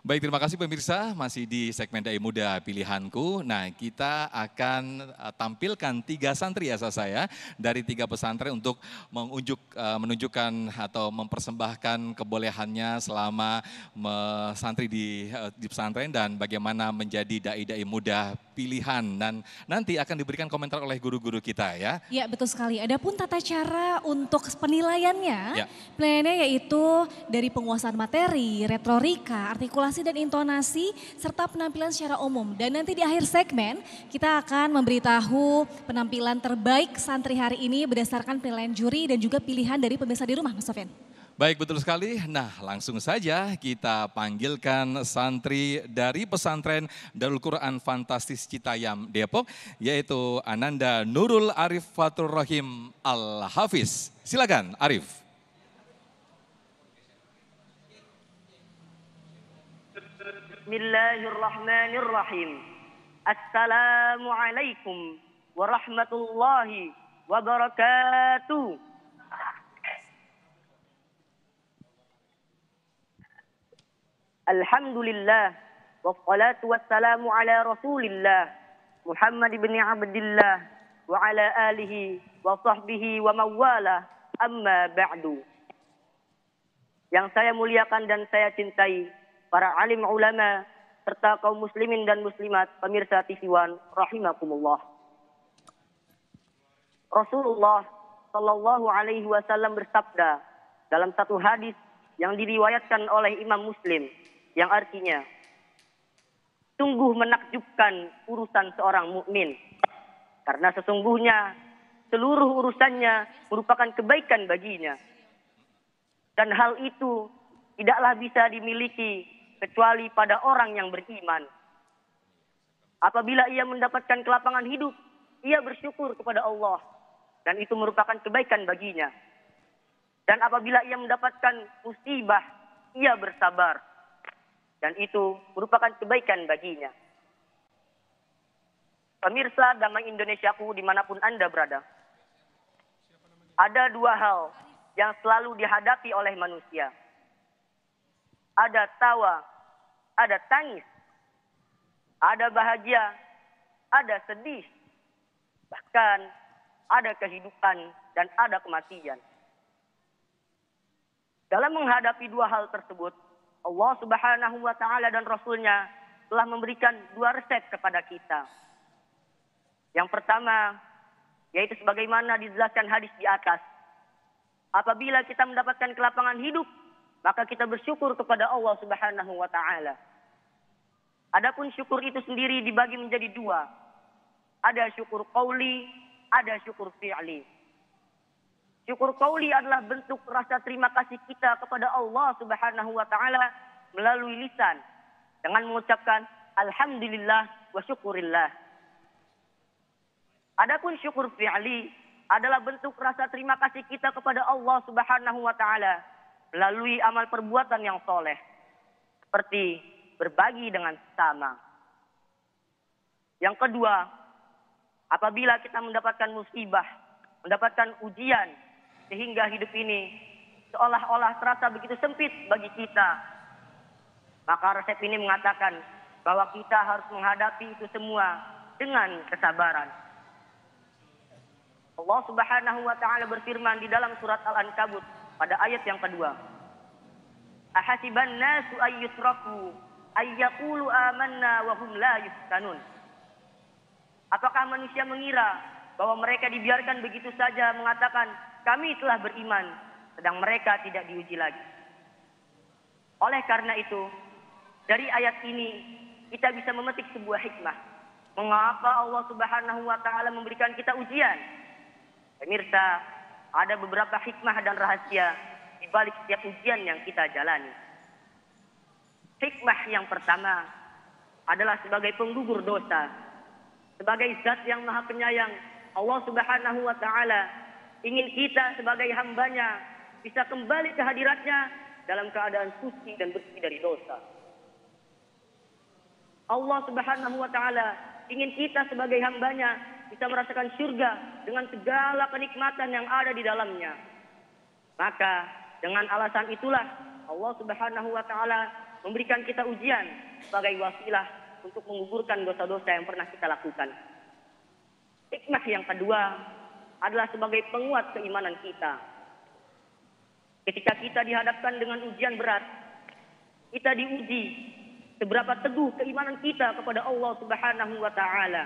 Baik, terima kasih pemirsa, masih di segmen Dai Muda Pilihanku. Nah, kita akan tampilkan 3 santri ya saya dari 3 pesantren untuk menunjukkan atau mempersembahkan kebolehannya selama santri di pesantren dan bagaimana menjadi dai-dai muda pilihan, dan nanti akan diberikan komentar oleh guru-guru kita ya. Ya, betul sekali. Adapun tata cara untuk penilaiannya, ya. Penilaiannya yaitu dari penguasaan materi, retorika, artikulasi dan intonasi, serta penampilan secara umum. Dan nanti di akhir segmen kita akan memberitahu penampilan terbaik santri hari ini berdasarkan penilaian juri dan juga pilihan dari pemirsa di rumah, Mas Sofian. Baik, betul sekali. Nah, langsung saja kita panggilkan santri dari pesantren Darul Quran Fantastis Citayam Depok, yaitu Ananda Nurul Arif Fatur Rahim Al-Hafiz. Silakan Arif. Bismillahirrahmanirrahim. Assalamualaikum warahmatullahi wabarakatuh. Alhamdulillah, wassalatu wassalamu ala rasulillah, Muhammad ibn Abdillah, wa ala alihi wa sahbihi wa mawala, amma ba'du. Yang saya muliakan dan saya cintai, para alim ulama, serta kaum muslimin dan muslimat, pemirsa TV One, rahimakumullah. Rasulullah Sallallahu Alaihi Wasallam bersabda dalam satu hadis yang diriwayatkan oleh Imam Muslim, yang artinya, sungguh menakjubkan urusan seorang mukmin, karena sesungguhnya seluruh urusannya merupakan kebaikan baginya, dan hal itu tidaklah bisa dimiliki kecuali pada orang yang beriman. Apabila ia mendapatkan kelapangan hidup, ia bersyukur kepada Allah. Dan itu merupakan kebaikan baginya. Dan apabila ia mendapatkan musibah, ia bersabar. Dan itu merupakan kebaikan baginya. Pemirsa Damai Indonesiaku dimanapun Anda berada. Ada dua hal yang selalu dihadapi oleh manusia. Ada tawa, ada tangis. Ada bahagia, ada sedih. Bahkan ada kehidupan dan ada kematian. Dalam menghadapi dua hal tersebut, Allah Subhanahu wa Ta'ala dan Rasul-Nya telah memberikan dua resep kepada kita. Yang pertama, yaitu sebagaimana dijelaskan hadis di atas. Apabila kita mendapatkan kelapangan hidup, maka kita bersyukur kepada Allah Subhanahu wa Ta'ala. Adapun syukur itu sendiri dibagi menjadi dua. Ada syukur qauli, ada syukur fi'li. Syukur qauli adalah bentuk rasa terima kasih kita kepada Allah Subhanahu wa Ta'ala melalui lisan dengan mengucapkan alhamdulillah wa syukurillah. Adapun syukur fi'li adalah bentuk rasa terima kasih kita kepada Allah Subhanahu wa Ta'ala melalui amal perbuatan yang soleh. Seperti berbagi dengan sesama. Yang kedua, apabila kita mendapatkan musibah, mendapatkan ujian, sehingga hidup ini seolah-olah terasa begitu sempit bagi kita, maka resep ini mengatakan bahwa kita harus menghadapi itu semua dengan kesabaran. Allah Subhanahu wa Ta'ala berfirman di dalam surat Al-Ankabut pada ayat yang kedua. Ahasiban nasu ayyutraku ayyaqulu amanna wa hum la yuftanun. Apakah manusia mengira bahwa mereka dibiarkan begitu saja mengatakan kami telah beriman, sedang mereka tidak diuji lagi. Oleh karena itu, dari ayat ini kita bisa memetik sebuah hikmah. Mengapa Allah Subhanahu wa Ta'ala memberikan kita ujian? Pemirsa, ada beberapa hikmah dan rahasia di balik setiap ujian yang kita jalani. Hikmah yang pertama adalah sebagai penggugur dosa. Sebagai zat yang maha penyayang, Allah Subhanahu wa Ta'ala ingin kita sebagai hambanya bisa kembali ke hadiratnya dalam keadaan suci dan bersih dari dosa. Allah Subhanahu wa Ta'ala ingin kita sebagai hambanya bisa merasakan surga dengan segala kenikmatan yang ada di dalamnya. Maka dengan alasan itulah Allah Subhanahu wa Ta'ala memberikan kita ujian sebagai wasilah untuk menggugurkan dosa-dosa yang pernah kita lakukan. Hikmah yang kedua adalah sebagai penguat keimanan kita. Ketika kita dihadapkan dengan ujian berat, kita diuji seberapa teguh keimanan kita kepada Allah Subhanahu wa Ta'ala.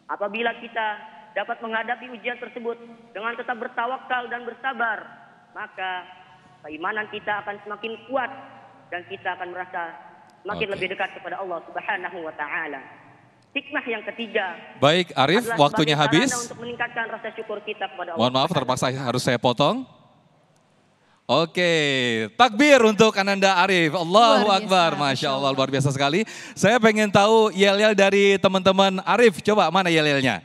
Apabila kita dapat menghadapi ujian tersebut dengan tetap bertawakal dan bersabar, maka keimanan kita akan semakin kuat dan kita akan merasa semakin lebih dekat kepada Allah Subhanahu wa Ta'ala. Hikmah yang ketiga. Baik, Arif, waktunya habis. Untuk meningkatkan rasa syukur kita kepada Allah. Mohon maaf, terpaksa harus saya potong. Oke, takbir untuk Ananda Arif. Allahu Akbar, Masya Allah, luar biasa sekali. Saya pengen tahu yel-yel dari teman-teman Arif. Coba, mana yel-yelnya?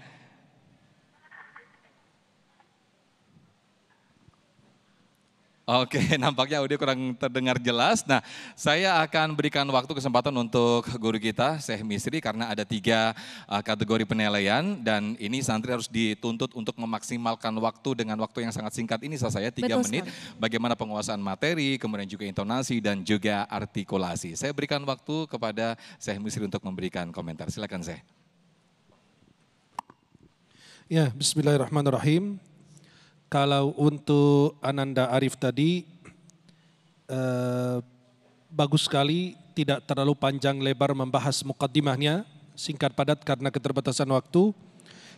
Oke, nampaknya audio kurang terdengar jelas. Nah, saya akan berikan waktu kesempatan untuk guru kita, Syekh Misri, karena ada 3 kategori penilaian. Dan ini santri harus dituntut untuk memaksimalkan waktu dengan waktu yang sangat singkat ini, saya 3 menit. Bagaimana penguasaan materi, kemudian juga intonasi dan juga artikulasi. Saya berikan waktu kepada Syekh Misri untuk memberikan komentar. Silakan, Syekh. Ya, bismillahirrahmanirrahim. Kalau untuk Ananda Arif tadi, bagus sekali, tidak terlalu panjang lebar membahas mukaddimahnya, singkat padat karena keterbatasan waktu.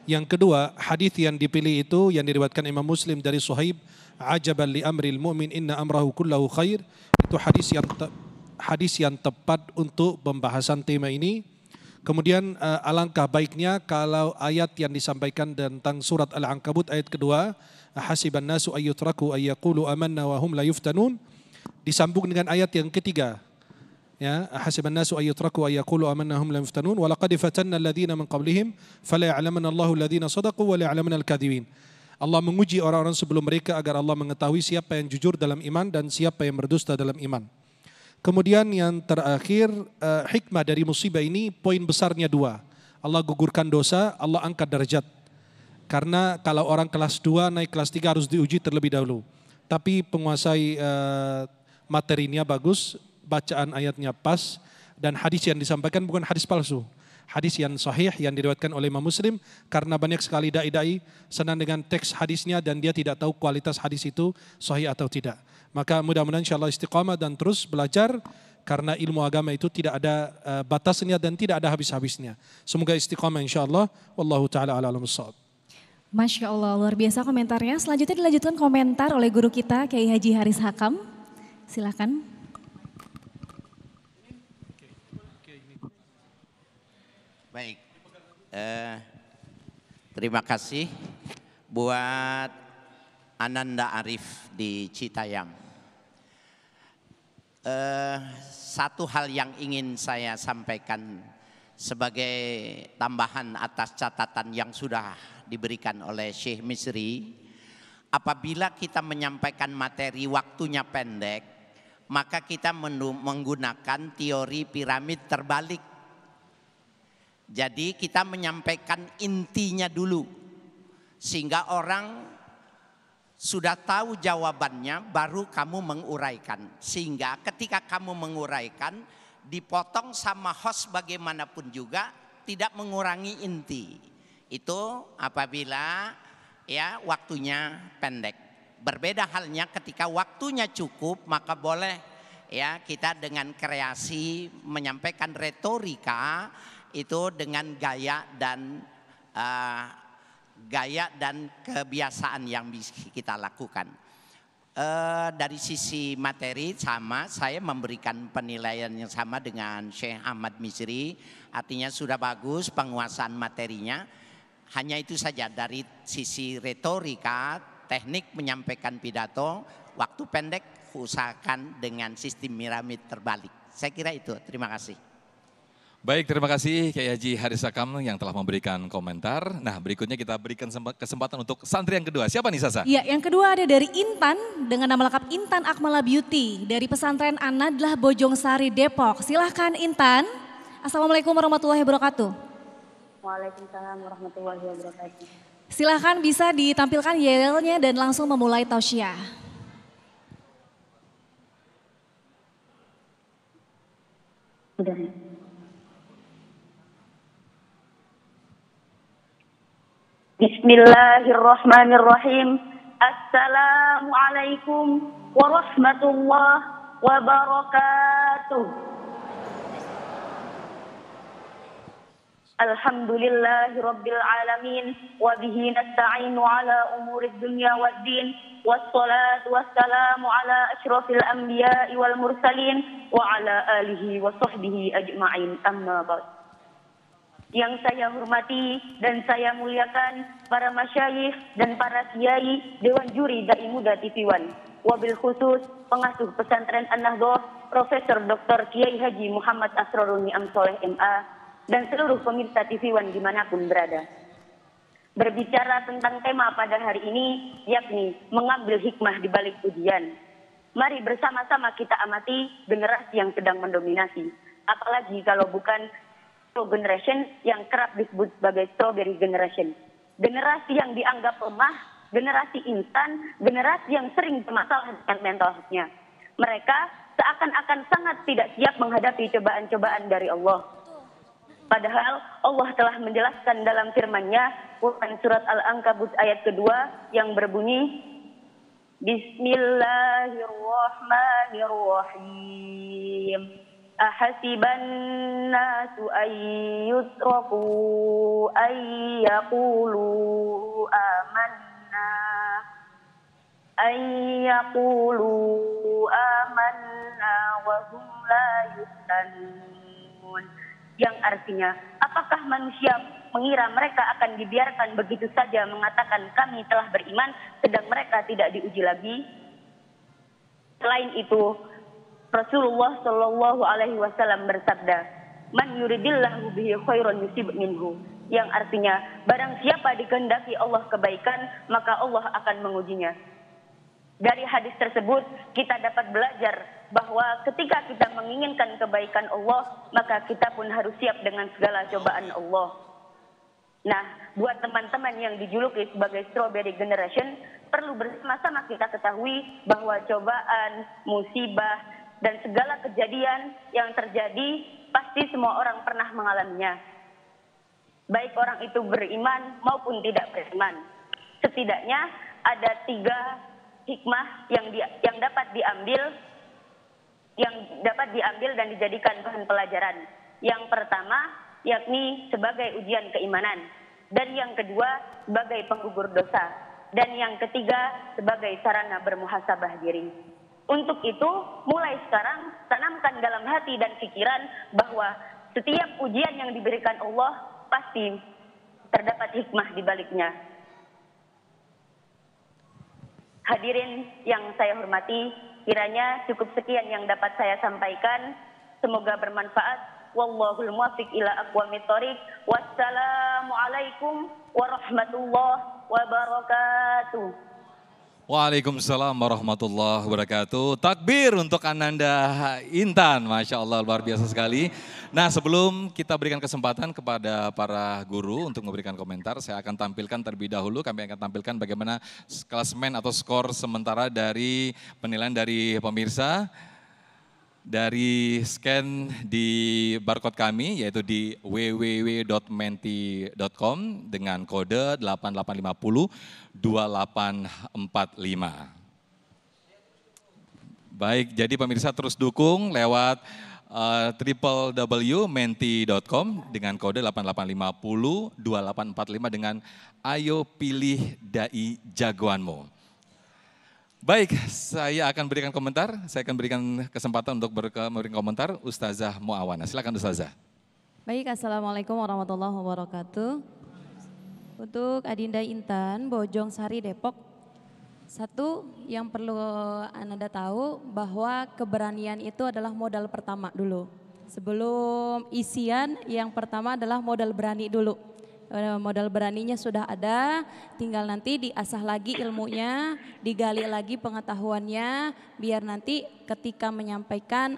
Yang kedua, hadis yang dipilih itu yang diriwayatkan Imam Muslim dari Suhaib, ajaban li amril mu'min inna amrahu kullahu khair. Itu hadis yang tepat untuk pembahasan tema ini. Kemudian alangkah baiknya kalau ayat yang disampaikan tentang surat Al-Ankabut ayat kedua, hasiban nasu ayyutraku ayyaqulu amanna wa hum la yuftanun, disambung dengan ayat yang ketiga, Ya, hasiban nasu ay yutraku ay yaqulu amanna hum lam yuftanun wa laqad fatanna alladziina min qablihim fala ya'lamanna Allahu alladziina shadaqu wa la ya'lamanna al-kadzibin. Allah menguji orang-orang sebelum mereka agar Allah mengetahui siapa yang jujur dalam iman dan siapa yang berdusta dalam iman. Kemudian yang terakhir, hikmah dari musibah ini poin besarnya dua. Allah gugurkan dosa, Allah angkat derajat. Karena kalau orang kelas 2 naik kelas 3 harus diuji terlebih dahulu. Tapi penguasai materinya bagus, bacaan ayatnya pas, dan hadis yang disampaikan bukan hadis palsu. Hadis yang sahih yang diriwayatkan oleh Imam Muslim, karena banyak sekali dai-dai senang dengan teks hadisnya dan dia tidak tahu kualitas hadis itu sahih atau tidak. Maka mudah-mudahan insyaAllah istiqamah dan terus belajar, karena ilmu agama itu tidak ada batasnya dan tidak ada habis-habisnya. Semoga istiqamah insyaAllah. Wallahu ta'ala ala alam as-shawab. Masya Allah, luar biasa komentarnya. Selanjutnya dilanjutkan komentar oleh guru kita, Kiai Haji Haris Hakam. Silakan. Baik, terima kasih buat Ananda Arif di Citayam. Satu hal yang ingin saya sampaikan sebagai tambahan atas catatan yang sudah diberikan oleh Syekh Misri. Apabila kita menyampaikan materi waktunya pendek, maka kita menggunakan teori piramid terbalik. Jadi kita menyampaikan intinya dulu, sehingga orang sudah tahu jawabannya, baru kamu menguraikan. Sehingga ketika kamu menguraikan, dipotong sama host bagaimanapun juga tidak mengurangi inti. Itu apabila ya waktunya pendek. Berbeda halnya ketika waktunya cukup, maka boleh ya kita dengan kreasi menyampaikan retorika itu dengan gaya dan kebiasaan yang bisa kita lakukan. Dari sisi materi sama, saya memberikan penilaian yang sama dengan Syekh Ahmad Misri. Artinya sudah bagus penguasaan materinya. Hanya itu saja, dari sisi retorika, teknik menyampaikan pidato, waktu pendek usahakan dengan sistem piramid terbalik. Saya kira itu, terima kasih. Baik, terima kasih Kiai Haji Haris Hakam yang telah memberikan komentar. Nah, berikutnya kita berikan kesempatan untuk santri yang kedua. Siapa nih Sasa? Ya, yang kedua ada dari Intan dengan nama lengkap Intan Akmala Beauty dari pesantren An-Nadlah Bojong Sari Depok. Silahkan Intan. Assalamualaikum warahmatullahi wabarakatuh. Waalaikumsalam warahmatullahi wabarakatuh. Silahkan bisa ditampilkan yelnya dan langsung memulai tausiah. Sudah. Bismillahirrahmanirrahim. Assalamualaikum warahmatullahi wabarakatuh. Alhamdulillahirabbil alamin wa bihi nasta'inu ala umurid dunya waddin. Wassalatu wassalamu ala asyrafil anbiya'i wal mursalin wa ala alihi wa sahbihi ajma'in. Amma ba'd. Yang saya hormati dan saya muliakan para masyayikh dan para kiai Dewan Juri Dai Muda TV One. Wabil khusus pengasuh pesantren An-Nahdhah Profesor Dr. Kiai Haji Muhammad Asrorul Ni'am Soleh MA dan seluruh pemirsa TV One dimanapun berada. Berbicara tentang tema pada hari ini, yakni mengambil hikmah di balik ujian. Mari bersama-sama kita amati generasi yang sedang mendominasi. Apalagi kalau bukan generation yang kerap disebut sebagai strawberry generation. Generasi yang dianggap lemah, generasi instan, generasi yang sering bermasalah dengan mental health-nya. Mereka seakan-akan sangat tidak siap menghadapi cobaan-cobaan dari Allah. Padahal Allah telah menjelaskan dalam firman-Nya, Quran surat Al-Ankabut ayat kedua yang berbunyi, Bismillahirrahmanirrahim. Ahasiban nasu ayyutraku ayyaqulu amanna wa hum la yuftanun. Yang artinya, apakah manusia mengira mereka akan dibiarkan begitu saja mengatakan kami telah beriman sedang mereka tidak diuji lagi? Selain itu, Rasulullah Shallallahu Alaihi Wasallam bersabda, "Man yuridillahu bihi khairan yusib minhu." Yang artinya, barang siapa dikehendaki Allah kebaikan, maka Allah akan mengujinya. Dari hadis tersebut, kita dapat belajar bahwa ketika kita menginginkan kebaikan Allah, maka kita pun harus siap dengan segala cobaan Allah. Nah, buat teman-teman yang dijuluki sebagai Strawberry Generation, perlu bersama-sama kita ketahui bahwa cobaan, musibah, dan segala kejadian yang terjadi, pasti semua orang pernah mengalaminya. Baik orang itu beriman maupun tidak beriman. Setidaknya ada 3 hikmah yang dapat diambil dan dijadikan bahan pelajaran. Yang pertama, yakni sebagai ujian keimanan, dan yang kedua sebagai penggugur dosa, dan yang ketiga sebagai sarana bermuhasabah diri. Untuk itu, mulai sekarang tanamkan dalam hati dan pikiran bahwa setiap ujian yang diberikan Allah pasti terdapat hikmah di baliknya. Hadirin yang saya hormati, kiranya cukup sekian yang dapat saya sampaikan. Semoga bermanfaat. Wallahul muwaffiq ila aqwamit thoriq. Wassalamualaikum warahmatullahi wabarakatuh. Waalaikumsalam warahmatullahi wabarakatuh. Takbir untuk Ananda Intan, Masya Allah luar biasa sekali. Nah, sebelum kita berikan kesempatan kepada para guru untuk memberikan komentar, saya akan tampilkan terlebih dahulu, kami akan tampilkan bagaimana klasemen atau skor sementara dari penilaian dari pemirsa. Dari scan di barcode kami, yaitu di www.menti.com dengan kode 88502845. Baik, jadi pemirsa terus dukung lewat www.menti.com dengan kode 88502845 dengan ayo pilih dai jagoanmu. Baik, saya akan berikan komentar. Saya akan berikan kesempatan untuk memberikan komentar Ustazah Muawana. Silakan Ustazah. Baik, Assalamualaikum warahmatullahi wabarakatuh. Untuk Adinda Intan, Bojong Sari, Depok. Satu yang perlu Anda tahu bahwa keberanian itu adalah modal pertama dulu. Sebelum isian, yang pertama adalah modal berani dulu. Modal beraninya sudah ada, tinggal nanti diasah lagi ilmunya, digali lagi pengetahuannya, biar nanti ketika menyampaikan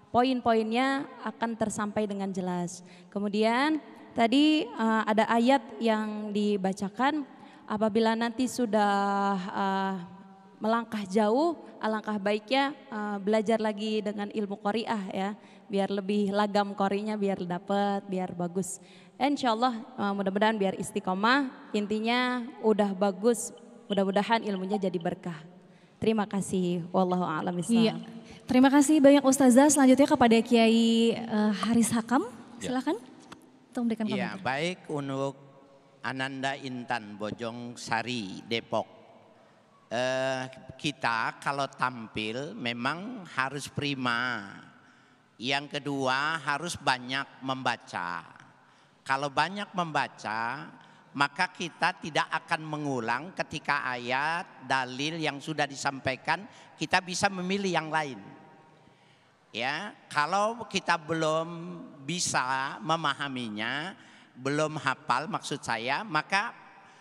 poin-poinnya akan tersampai dengan jelas. Kemudian tadi ada ayat yang dibacakan, apabila nanti sudah melangkah jauh, alangkah baiknya belajar lagi dengan ilmu qori'ah ya, biar lebih lagam qori'nya, biar dapat, biar bagus. Insya Allah mudah-mudahan biar istiqomah, intinya udah bagus, mudah-mudahan ilmunya jadi berkah. Terima kasih, wallahu a'lam bishawab. Iya. Terima kasih banyak Ustazah. Selanjutnya kepada Kiai Haris Hakam, silakan untuk memberikan komentar. Ya, baik untuk Ananda Intan, Bojong Sari, Depok. Kita kalau tampil memang harus prima. Yang kedua harus banyak membaca. Kalau banyak membaca, maka kita tidak akan mengulang ketika ayat, dalil yang sudah disampaikan, kita bisa memilih yang lain. Ya, kalau kita belum bisa memahaminya, belum hafal maksud saya, maka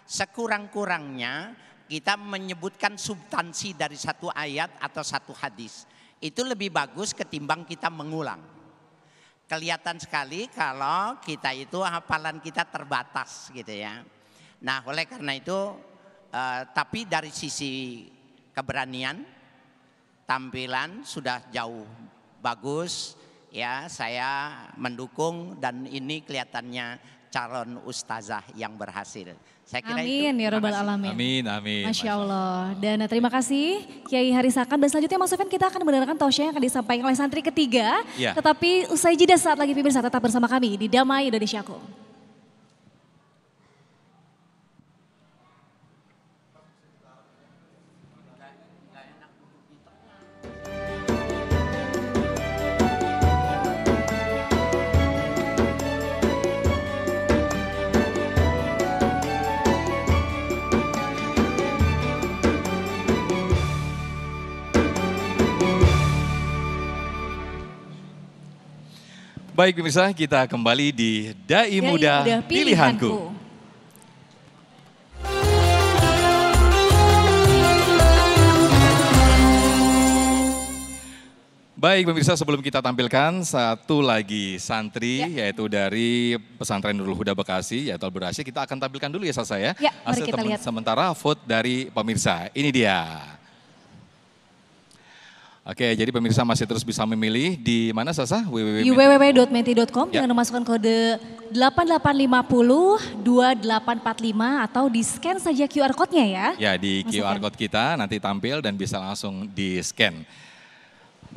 sekurang-kurangnya kita menyebutkan substansi dari satu ayat atau satu hadis. Itu lebih bagus ketimbang kita mengulang. Kelihatan sekali kalau kita itu hafalan kita terbatas gitu ya. Nah, oleh karena itu tapi dari sisi keberanian, tampilan sudah jauh bagus ya, saya mendukung dan ini kelihatannya calon ustazah yang berhasil. Saya kira amin itu. Ya Rabbal Alamin. Amin, amin. Masya Allah. Dan terima kasih Kiai Haris Hakam. Dan selanjutnya Mas Sofyan, kita akan mendengarkan tausiah yang akan disampaikan oleh santri ketiga. Ya. Tetapi usai jeda saat lagi pemirsa tetap bersama kami di Damai Indonesiaku. Baik pemirsa, kita kembali di Dai Muda Pilihanku. Baik pemirsa, sebelum kita tampilkan satu lagi santri yaitu dari Pesantren Nurul Huda Bekasi yaitu Al Berasyid, kita akan tampilkan dulu ya Sasa ya. Ya, mari kita lihat. Sementara vote dari pemirsa, ini dia. Oke, jadi pemirsa masih terus bisa memilih di mana Sasa? www.menti.com dengan memasukkan kode 88502845 atau di scan saja QR code-nya ya. Ya, di Masukkan. QR code kita nanti tampil dan bisa langsung di scan.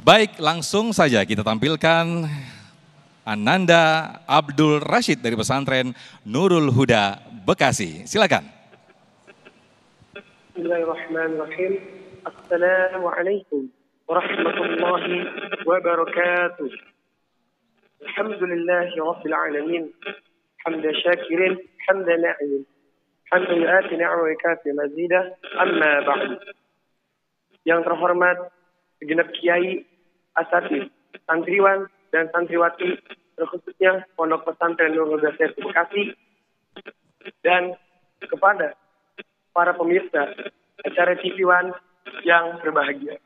Baik, langsung saja kita tampilkan Ananda Abdul Rashid dari Pesantren Nurul Huda Bekasi. Silakan. Bismillahirrahmanirrahim. Assalamualaikum warahmatullahi wabarakatuh. Alhamdulillahi rabbil alamin. Hamda syakirin, hamda na'imin. Hamda yu'ati ni'ma wa kafi mazidah. Amma ba'du. Yang terhormat segenap kiai, asatid, santriwan dan santriwati, terkhususnya Pondok Pesantren Nurul Huda Bekasi, dan kepada para pemirsa acara TV One yang berbahagia.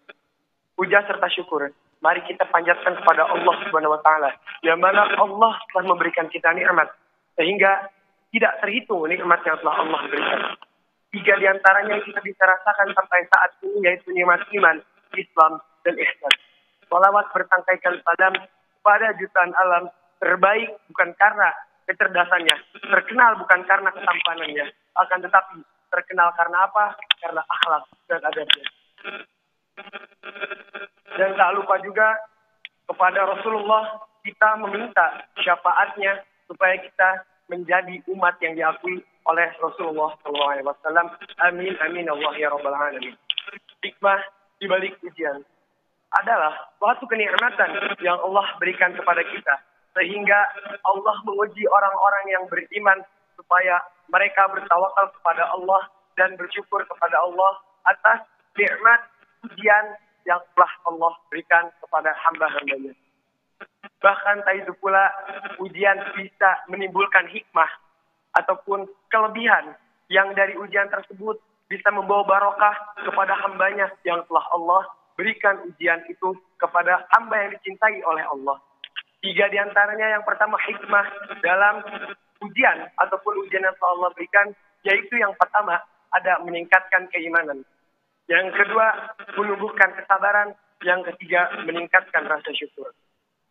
Puja serta syukur, mari kita panjatkan kepada Allah Subhanahu wa Ta'ala, yang mana Allah telah memberikan kita nikmat sehingga tidak terhitung nikmat yang telah Allah berikan. 3 diantaranya yang kita bisa rasakan sampai saat ini yaitu nikmat iman, Islam, dan ihsan. Salawat bertangkaikan salam kepada jutaan alam terbaik bukan karena kecerdasannya, terkenal bukan karena ketampanannya, akan tetapi terkenal karena apa? Karena akhlak dan adabnya. Dan tak lupa juga kepada Rasulullah kita meminta syafaatnya supaya kita menjadi umat yang diakui oleh Rasulullah SAW. Amin, amin, Allah ya Rabbal Alamin. Hikmah di balik ujian adalah suatu kenikmatan yang Allah berikan kepada kita. Sehingga Allah menguji orang-orang yang beriman supaya mereka bertawakal kepada Allah dan bersyukur kepada Allah atas nikmat ujian yang telah Allah berikan kepada hamba-hambanya. Bahkan itu pula ujian bisa menimbulkan hikmah ataupun kelebihan yang dari ujian tersebut bisa membawa barokah kepada hambanya yang telah Allah berikan ujian itu kepada hamba yang dicintai oleh Allah. 3 diantaranya, yang pertama hikmah dalam ujian ataupun ujian yang telah Allah berikan, yaitu yang pertama ada meningkatkan keimanan. Yang kedua menumbuhkan kesabaran. Yang ketiga meningkatkan rasa syukur.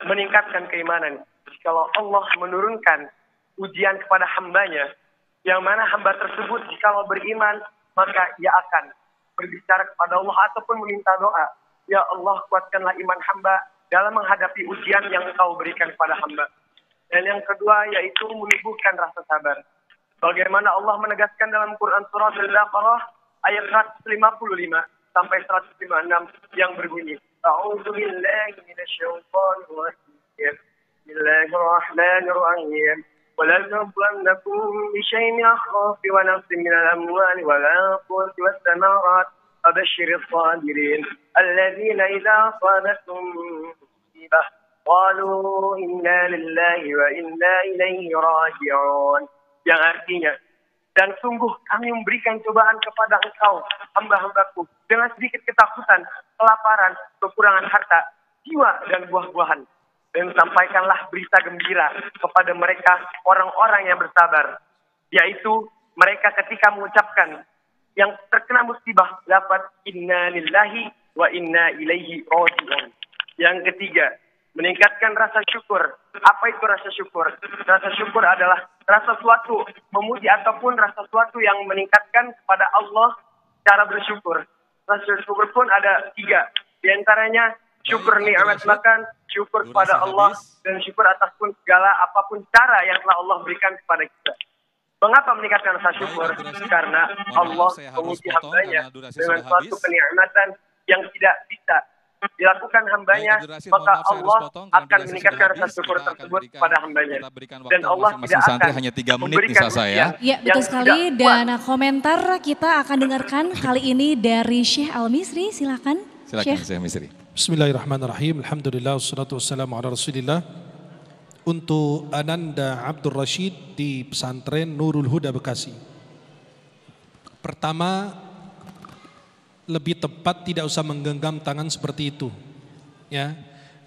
Meningkatkan keimanan. Kalau Allah menurunkan ujian kepada hambanya, yang mana hamba tersebut jikalau beriman, maka ia akan berbicara kepada Allah ataupun meminta doa. Ya Allah, kuatkanlah iman hamba dalam menghadapi ujian yang Engkau berikan kepada hamba. Dan yang kedua yaitu menumbuhkan rasa sabar. Bagaimana Allah menegaskan dalam Quran surah Al-Baqarah ayat 155 sampai 156 yang berbunyi, A'udzu billahi minasyaitonir rajim. Bismillahirrahmanirrahim. وَلَنَبْلُوَنَّكُمْ بِشَيْءٍ مِنَ الْخَوْفِ وَنَقْصٍ مِنَ الْأَمْوَالِ وَالْأَنفُسِ وَالثَّمَرَاتِ وَبَشِّرِ الصَّابِرِينَ الَّذِينَ إِذَا أَصَابَتْهُم مُّصِيبَةٌ قَالُوا إِنَّا لِلَّهِ وَإِنَّا إِلَيْهِ رَاجِعُونَ. Yang artinya, dan sungguh kami memberikan cobaan kepada engkau, hamba-hambaku, dengan sedikit ketakutan, kelaparan, kekurangan harta, jiwa, dan buah-buahan. Dan sampaikanlah berita gembira kepada mereka orang-orang yang bersabar. Yaitu mereka ketika mengucapkan yang terkena musibah dapat inna lillahi wa inna ilaihi raji'un. Yang ketiga, meningkatkan rasa syukur. Apa itu rasa syukur? Rasa syukur adalah rasa suatu memuji ataupun rasa suatu yang meningkatkan kepada Allah cara bersyukur. Rasa syukur pun ada 3. Di antaranya syukur nikmat makan, syukur kepada Allah, dan syukur atas pun segala apapun cara yang telah Allah berikan kepada kita. Mengapa meningkatkan rasa syukur? Karena Allah menguji hambanya dengan suatu kenikmatan yang tidak bisa dilakukan hambanya, maka Allah akan meningkatkan rasa syukur tersebut pada hambanya. Dan Allah tidak akan hanya 3 menit memberikan bisa saya. Ya, betul sekali. Dan komentar kita akan dengarkan kali ini dari Syekh Al-Misri. Silakan. Silakan Syekh Misri. Bismillahirrahmanirrahim. Alhamdulillah wassalatu wassalamu ala Rasulillah untuk Ananda Abdul Rashid di pesantren Nurul Huda Bekasi. Pertama, lebih tepat tidak usah menggenggam tangan seperti itu, ya,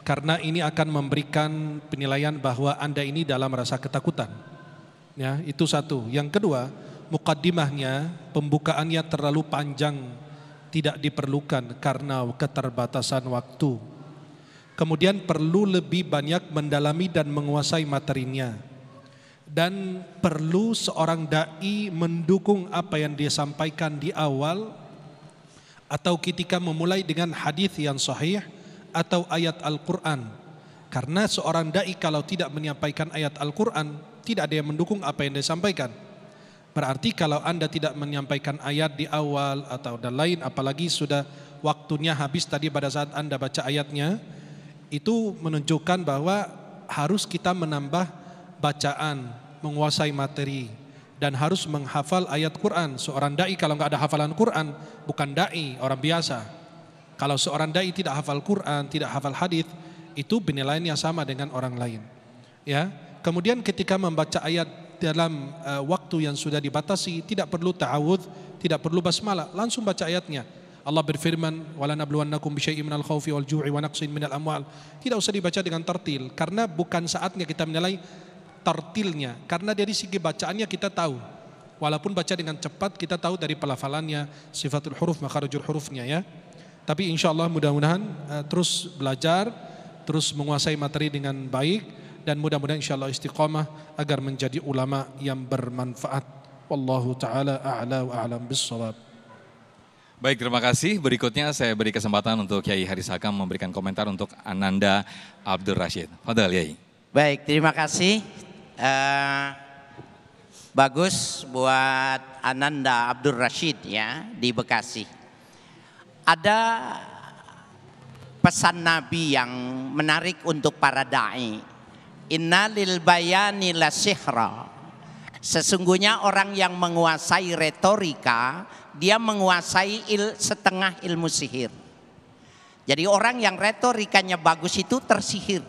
karena ini akan memberikan penilaian bahwa Anda ini dalam rasa ketakutan, ya, itu satu. Yang kedua, mukaddimahnya, pembukaannya terlalu panjang, tidak diperlukan karena keterbatasan waktu. Kemudian perlu lebih banyak mendalami dan menguasai materinya. Dan perlu seorang dai mendukung apa yang dia sampaikan di awal atau ketika memulai dengan hadis yang sahih atau ayat Al-Quran. Karena seorang dai kalau tidak menyampaikan ayat Al-Quran, tidak ada yang mendukung apa yang dia sampaikan. Berarti kalau Anda tidak menyampaikan ayat di awal atau dan lain, apalagi sudah waktunya habis tadi pada saat Anda baca ayatnya, itu menunjukkan bahwa harus kita menambah bacaan, menguasai materi, dan harus menghafal ayat Quran. Seorang dai kalau nggak ada hafalan Quran, bukan dai, orang biasa. Kalau seorang dai tidak hafal Quran, tidak hafal hadis, itu penilaiannya sama dengan orang lain. Ya. Kemudian ketika membaca ayat dalam waktu yang sudah dibatasi, tidak perlu ta'awudz, tidak perlu basmalah, langsung baca ayatnya. Allah berfirman, "Wala nabluwannakum bisyai'in minal khaufi wal ju'i wa naqsin minal amwal." Tidak usah dibaca dengan tartil, karena bukan saatnya kita menilai tartilnya, karena dari segi bacaannya kita tahu. Walaupun baca dengan cepat, kita tahu dari pelafalannya, sifatul huruf, makharijul hurufnya, ya. Tapi insyaallah mudah-mudahan terus belajar, terus menguasai materi dengan baik, dan mudah-mudahan insyaallah istiqamah agar menjadi ulama yang bermanfaat. Wallahu taala a'la wa a'lam bis-shawab. Baik, terima kasih. Berikutnya saya beri kesempatan untuk Kiai Haris Hakam memberikan komentar untuk Ananda Abdul Rashid. Fadhal, Kiai. Baik, terima kasih. Bagus buat Ananda Abdul Rashid, ya, di Bekasi. Ada pesan Nabi yang menarik untuk para da'i. Inna lil bayani la sihra. Sesungguhnya orang yang menguasai retorika, dia menguasai setengah ilmu sihir. Jadi orang yang retorikanya bagus itu tersihir.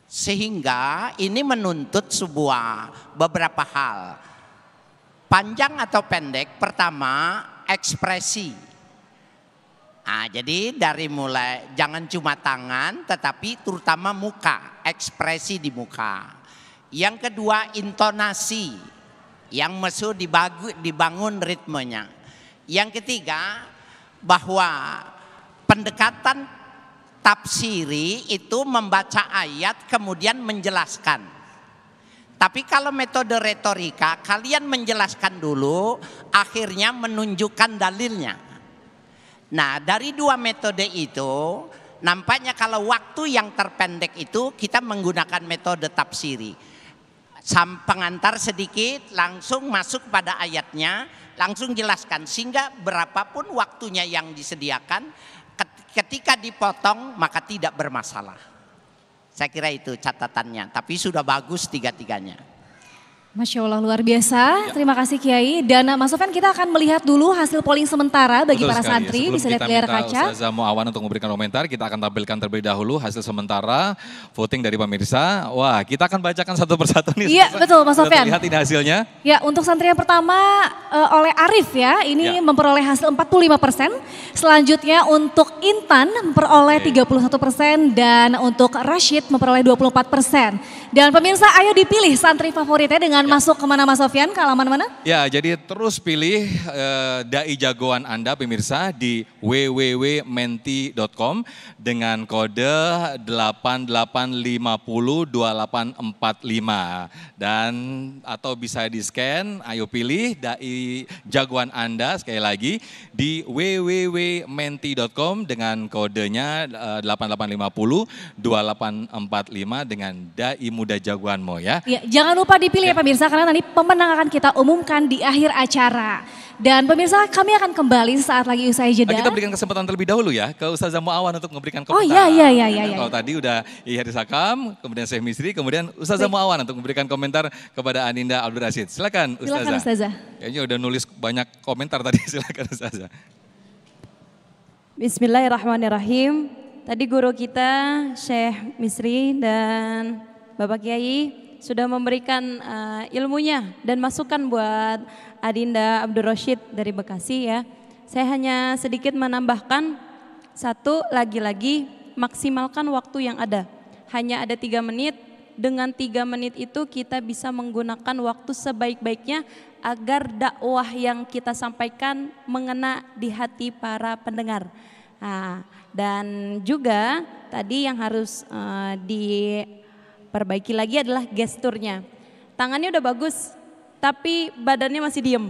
Sehingga ini menuntut beberapa hal. Panjang atau pendek, pertama ekspresi. Nah, jadi dari mulai jangan cuma tangan, tetapi terutama muka, ekspresi di muka. Yang kedua intonasi, yang mesti dibangun ritmenya. Yang ketiga bahwa pendekatan tafsiri itu membaca ayat kemudian menjelaskan. Tapi kalau metode retorika kalian menjelaskan dulu, akhirnya menunjukkan dalilnya. Nah, dari dua metode itu nampaknya kalau waktu yang terpendek itu kita menggunakan metode tafsiri. Pengantar sedikit, langsung masuk pada ayatnya, langsung jelaskan. Sehingga berapapun waktunya yang disediakan, ketika dipotong maka tidak bermasalah. Saya kira itu catatannya, tapi sudah bagus tiga-tiganya. Masya Allah, luar biasa. Terima kasih Kiai. Dan Mas Sofyan, kita akan melihat dulu hasil polling sementara bagi para santri. Bisa lihat layar kaca. Ustazah Muawan untuk memberikan komentar, kita akan tampilkan terlebih dahulu hasil sementara voting dari pemirsa. Wah, kita akan bacakan satu persatu nih. Iya, betul Mas Sofyan. Lihat ini hasilnya. Ya, untuk santri yang pertama oleh Arif ya, ini memperoleh hasil 45%. Selanjutnya untuk Intan memperoleh 31% dan untuk Rashid memperoleh 24%. Dan pemirsa, ayo dipilih santri favoritnya dengan masuk kemana Mas Sofyan, ke halaman mana? Ya, jadi terus pilih dai jagoan Anda pemirsa di www.menti.com dengan kode 88502845 dan atau bisa di scan. Ayo pilih dai jagoan Anda sekali lagi di www.menti.com dengan kodenya 88502845 dengan dai muda jagoanmu, ya. Ya, jangan lupa dipilih ya pemirsa, karena nanti pemenang akan kita umumkan di akhir acara. Dan pemirsa, kami akan kembali saat lagi usai jeda. Kita berikan kesempatan terlebih dahulu ya ke Ustazah Muawan untuk memberikan komentar. Oh iya. Kalau tadi udah Haris Hakam, kemudian Syekh Misri, kemudian Ustazah Muawan untuk memberikan komentar kepada Ananda Abdul Rashid. Silakan Ustazah. Silakan Ustazah. Kayaknya udah nulis banyak komentar tadi, silakan Ustazah. Bismillahirrahmanirrahim. Tadi guru kita Syekh Misri dan Bapak Kiai sudah memberikan ilmunya dan masukan buat Adinda Abdul Rashid dari Bekasi ya. Saya hanya sedikit menambahkan, satu, lagi-lagi maksimalkan waktu yang ada. Hanya ada 3 menit, dengan 3 menit itu kita bisa menggunakan waktu sebaik-baiknya agar dakwah yang kita sampaikan mengena di hati para pendengar. Nah, dan juga tadi yang harus diperbaiki lagi adalah gesturnya. Tangannya udah bagus, tapi badannya masih diem.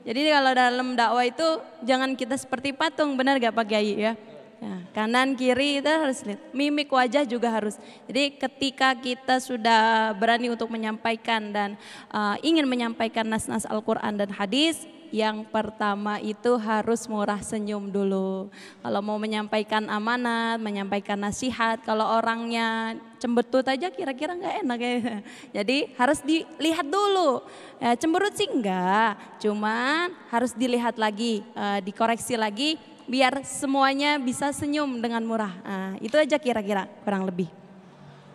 Jadi kalau dalam dakwah itu jangan kita seperti patung, benar gak Pak Kiai ya? Ya, kanan kiri itu harus lihat, mimik wajah juga harus. Jadi ketika kita sudah berani untuk menyampaikan dan ingin menyampaikan nas-nas Al-Quran dan hadis, yang pertama itu harus murah senyum dulu. Kalau mau menyampaikan amanat, menyampaikan nasihat, kalau orangnya cembetut aja kira-kira nggak enak ya. Jadi harus dilihat dulu. Ya, cemberut sih enggak, cuman harus dilihat lagi, dikoreksi lagi, biar semuanya bisa senyum dengan murah. Nah, itu aja kira-kira kurang lebih.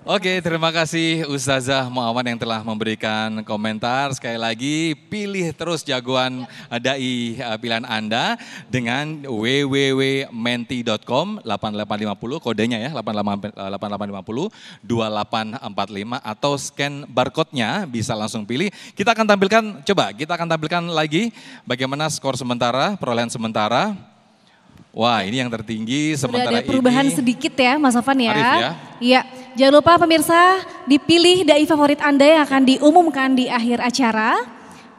Oke, terima kasih Ustazah Muawan yang telah memberikan komentar. Sekali lagi, pilih terus jagoan dai pilihan Anda dengan www.menti.com 8850, kodenya ya 8850 2845, atau scan barcode-nya bisa langsung pilih. Kita akan tampilkan lagi bagaimana skor sementara, perolehan sementara. Wah, ini yang tertinggi sementara ini. Sudah ada perubahan sedikit ya Mas Sofan ya. Arif ya. Iya, jangan lupa pemirsa dipilih dai favorit Anda yang akan diumumkan di akhir acara.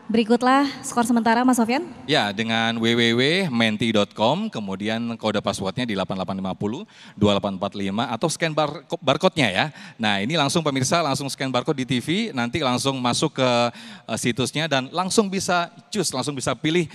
Berikutlah skor sementara Mas Sofyan. Ya, dengan www.menti.com, kemudian kode passwordnya di 8850 2845 atau scan barcode-nya ya. Nah, ini langsung pemirsa langsung scan barcode di TV, nanti langsung masuk ke situsnya dan langsung bisa langsung bisa pilih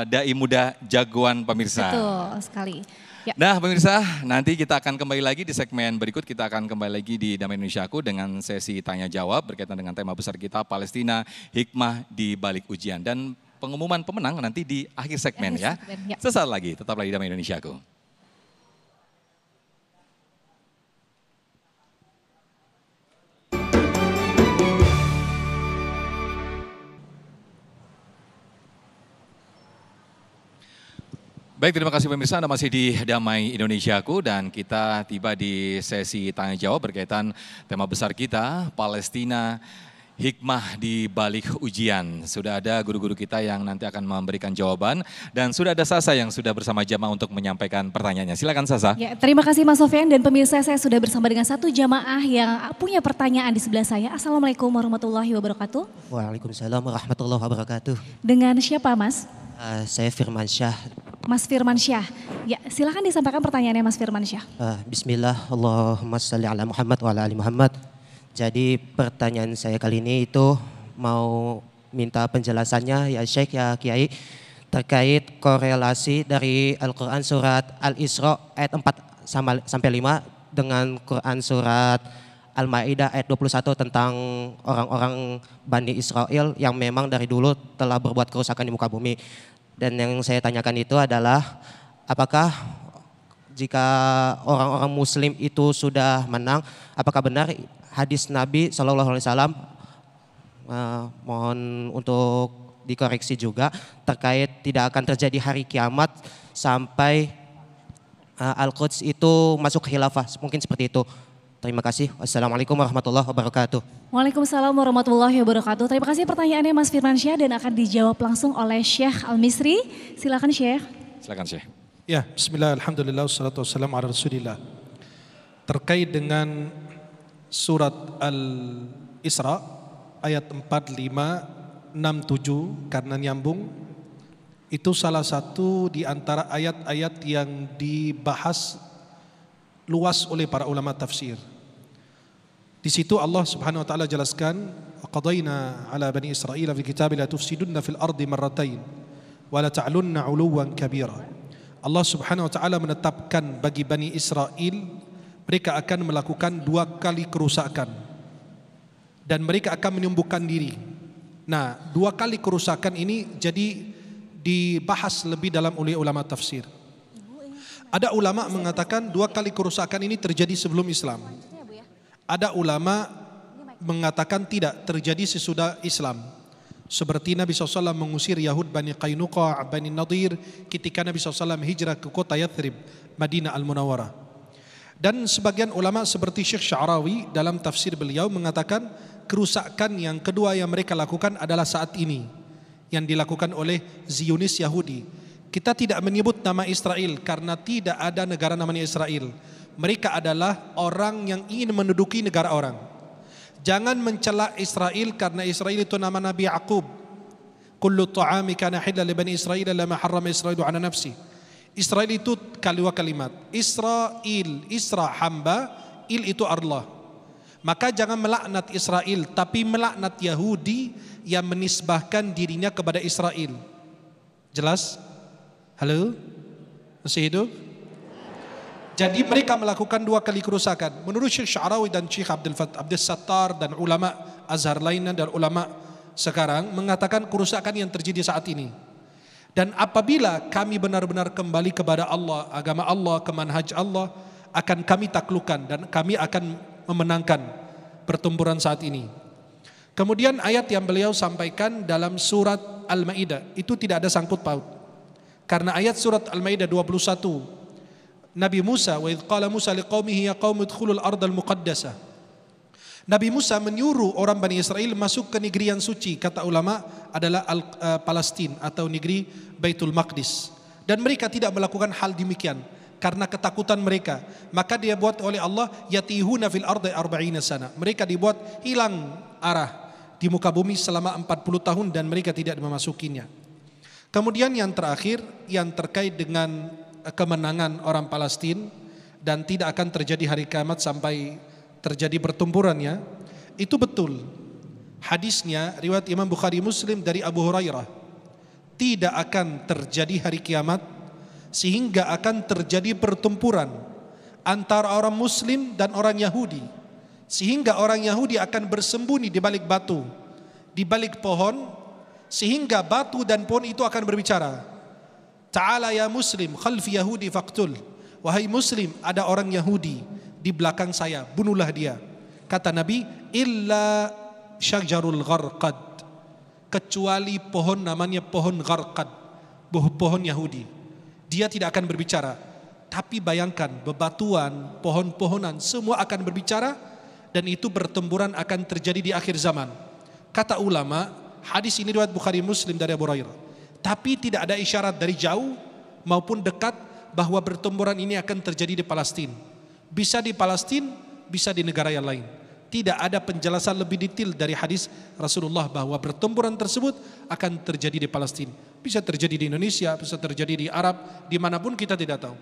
dai muda jagoan pemirsa. Betul sekali. Ya. Nah pemirsa, nanti kita akan kembali lagi di segmen berikut, kita akan kembali lagi di Damai Indonesiaku dengan sesi tanya jawab berkaitan dengan tema besar kita, Palestina, hikmah di balik ujian. Dan pengumuman pemenang nanti di akhir segmen ya. Sesaat lagi, tetaplah di Damai Indonesiaku. Baik, terima kasih pemirsa, Anda masih di Damai Indonesiaku dan kita tiba di sesi tanya jawab berkaitan tema besar kita, Palestina, hikmah di balik ujian. Sudah ada guru-guru kita yang nanti akan memberikan jawaban dan sudah ada Sasa yang sudah bersama jamaah untuk menyampaikan pertanyaannya. Silakan Sasa. Ya, terima kasih Mas Sofyan dan pemirsa, saya sudah bersama dengan satu jamaah yang punya pertanyaan di sebelah saya. Assalamualaikum warahmatullahi wabarakatuh. Waalaikumsalam warahmatullahi wabarakatuh. Dengan siapa Mas? Saya Firmansyah. Mas Firmansyah. Ya, silakan disampaikan pertanyaannya Mas Firmansyah. Bismillah, Allahumma sholli ala Muhammad wa ala ali Muhammad. Jadi pertanyaan saya kali ini itu mau minta penjelasannya ya Syekh ya Kiai terkait korelasi dari Al-Quran surat Al-Isra ayat 4 sampai 5 dengan Quran surat Al-Ma'idah ayat 21 tentang orang-orang Bani Israel yang memang dari dulu telah berbuat kerusakan di muka bumi. Dan yang saya tanyakan itu adalah apakah jika orang-orang Muslim itu sudah menang, apakah benar hadis Nabi SAW, mohon untuk dikoreksi juga, terkait tidak akan terjadi hari kiamat sampai Al-Quds itu masuk khilafah, mungkin seperti itu. Terima kasih. Wassalamualaikum warahmatullahi wabarakatuh. Waalaikumsalam warahmatullahi wabarakatuh. Terima kasih pertanyaannya Mas Firmansyah dan akan dijawab langsung oleh Syekh Al-Misri. Silakan Syekh. Silakan Syekh. Ya, bismillah, alhamdulillah, wassalatu wassalamu ala rasulillah. Terkait dengan surat Al-Isra ayat 4, 5, 6, 7 karena nyambung. Itu salah satu di antara ayat-ayat yang dibahas luas oleh para ulama tafsir. Di situ Allah Subhanahu wa taala jelaskan, "Qadaina 'ala bani Israil fil kitab la tufsiduna fil ardi marratain wa la ta'lunna 'uluwan kabira." Allah Subhanahu wa taala menetapkan bagi Bani Israel mereka akan melakukan 2 kali kerusakan dan mereka akan menyembuhkan diri. Nah, 2 kali kerusakan ini jadi dibahas lebih dalam oleh ulama tafsir. Ada ulama mengatakan 2 kali kerusakan ini terjadi sebelum Islam. Ada ulama mengatakan tidak terjadi sesudah Islam. Seperti Nabi SAW mengusir Yahud Bani Qainuqa, Bani Nadir ketika Nabi SAW hijrah ke kota Yathrib, Madinah Al-Munawwarah. Dan sebagian ulama seperti Syekh Sya'rawi dalam tafsir beliau mengatakan kerusakan yang kedua yang mereka lakukan adalah saat ini, yang dilakukan oleh Zionis Yahudi. Kita tidak menyebut nama Israel karena tidak ada negara namanya Israel. Mereka adalah orang yang ingin menduduki negara orang. Jangan mencela Israel karena Israel itu nama Nabi Yaqub. Kullu ta'ami kana hilla li bani Israil lama harrama Israilu ala nafsi. Israel itu kalimat. Israel, Isra hamba, il itu Allah. Maka jangan melaknat Israel, tapi melaknat Yahudi yang menisbahkan dirinya kepada Israel. Jelas? Halo? Masih hidup? Jadi mereka melakukan dua kali kerusakan. Menurut Syekh Sya'rawi dan Syekh Abdul Sattar dan ulama Azhar lainnya dan ulama sekarang mengatakan kerusakan yang terjadi saat ini. Dan apabila kami benar-benar kembali kepada Allah, agama Allah, ke manhaj Allah, akan kami taklukkan dan kami akan memenangkan pertempuran saat ini. Kemudian ayat yang beliau sampaikan dalam surat Al-Maidah itu tidak ada sangkut paut. Karena ayat surat Al-Maidah 21 Nabi Musa, wa idh qala Musa liqaumihi ya qaumi udkhulul ardal muqaddasah. Nabi Musa menyuruh orang Bani Israel masuk ke negeri yang suci, kata ulama adalah Palestina atau negeri Baitul Maqdis. Dan mereka tidak melakukan hal demikian karena ketakutan mereka. Maka dia buat oleh Allah yatihuna fil ardi 40 sana. Mereka dibuat hilang arah di muka bumi selama 40 tahun dan mereka tidak memasukinya. Kemudian yang terakhir yang terkait dengan kemenangan orang Palestina dan tidak akan terjadi hari kiamat sampai terjadi pertempurannya, itu betul. Hadisnya riwayat Imam Bukhari Muslim dari Abu Hurairah, tidak akan terjadi hari kiamat sehingga akan terjadi pertempuran antara orang Muslim dan orang Yahudi, sehingga orang Yahudi akan bersembunyi di balik batu, di balik pohon, sehingga batu dan pohon itu akan berbicara, Ta'ala ya Muslim khalfi Yahudi faqtul. Wahai Muslim, ada orang Yahudi di belakang saya, bunuhlah dia. Kata Nabi, illa syajarul gharqad, kecuali pohon namanya pohon gharqad, pohon Yahudi. Dia tidak akan berbicara. Tapi bayangkan, bebatuan, pohon-pohonan semua akan berbicara, dan itu pertempuran akan terjadi di akhir zaman. Kata ulama, hadis ini riwayat Bukhari Muslim dari Abu Hurairah. Tapi tidak ada isyarat dari jauh maupun dekat bahwa pertempuran ini akan terjadi di Palestina. Bisa di Palestina, bisa di negara yang lain. Tidak ada penjelasan lebih detail dari hadis Rasulullah bahwa pertempuran tersebut akan terjadi di Palestina. Bisa terjadi di Indonesia, bisa terjadi di Arab, dimanapun kita tidak tahu.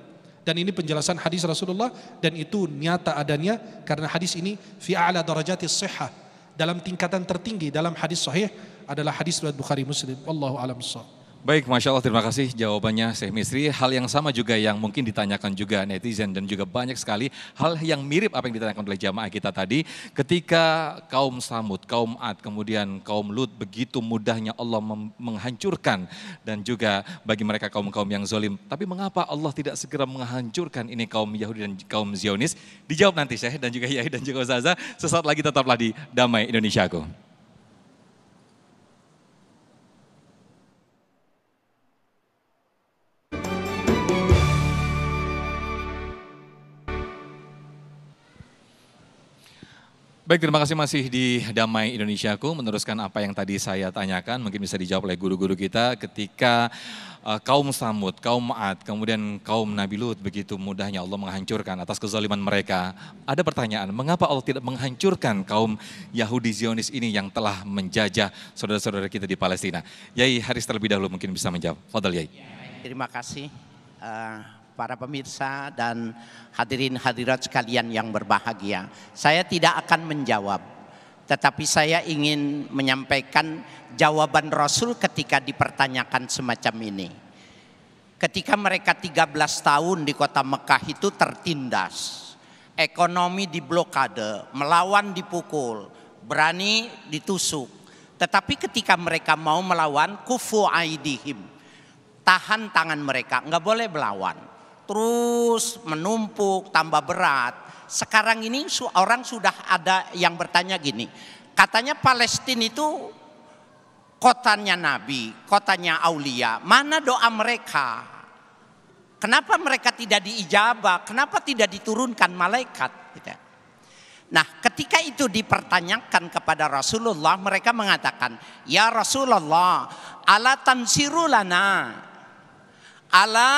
Dan ini penjelasan hadis Rasulullah dan itu nyata adanya karena hadis ini fi a'la darajatis sihhah, dalam tingkatan tertinggi dalam hadis sahih adalah hadis riwayat Bukhari Muslim. Wallahu a'lam bishawab. Baik, Masya Allah, terima kasih jawabannya Syekh Misri. Hal yang sama juga yang mungkin ditanyakan juga netizen dan juga banyak sekali hal yang mirip apa yang ditanyakan oleh jamaah kita tadi. Ketika kaum Samud, kaum Ad, kemudian kaum Lut begitu mudahnya Allah menghancurkan dan juga bagi mereka kaum-kaum yang zalim. Tapi mengapa Allah tidak segera menghancurkan ini kaum Yahudi dan kaum Zionis? Dijawab nanti Syekh dan juga Yai dan juga Ustazah. Sesaat lagi tetaplah di Damai Indonesiaku. Baik, terima kasih masih di Damai Indonesiaku meneruskan apa yang tadi saya tanyakan. Mungkin bisa dijawab oleh guru-guru kita ketika kaum Samud, kaum Ad, kemudian kaum Nabi Lut begitu mudahnya Allah menghancurkan atas kezaliman mereka. Ada pertanyaan, mengapa Allah tidak menghancurkan kaum Yahudi Zionis ini yang telah menjajah saudara-saudara kita di Palestina? Yai Haris terlebih dahulu mungkin bisa menjawab. Fadal Yai. Terima kasih para pemirsa dan hadirin hadirat sekalian yang berbahagia. Saya tidak akan menjawab, tetapi saya ingin menyampaikan jawaban Rasul ketika dipertanyakan semacam ini. Ketika mereka 13 tahun di kota Mekah itu tertindas, ekonomi diblokade, melawan dipukul, berani ditusuk. Tetapi ketika mereka mau melawan, kufu aidihim, tahan tangan mereka, nggak boleh melawan. terus menumpuk, tambah berat. Sekarang ini orang sudah ada yang bertanya gini, katanya Palestina itu kotanya Nabi, kotanya Aulia, mana doa mereka? Kenapa mereka tidak diijabah? Kenapa tidak diturunkan malaikat? Nah, ketika itu dipertanyakan kepada Rasulullah, mereka mengatakan, ya Rasulullah, ala tansiru lana, ala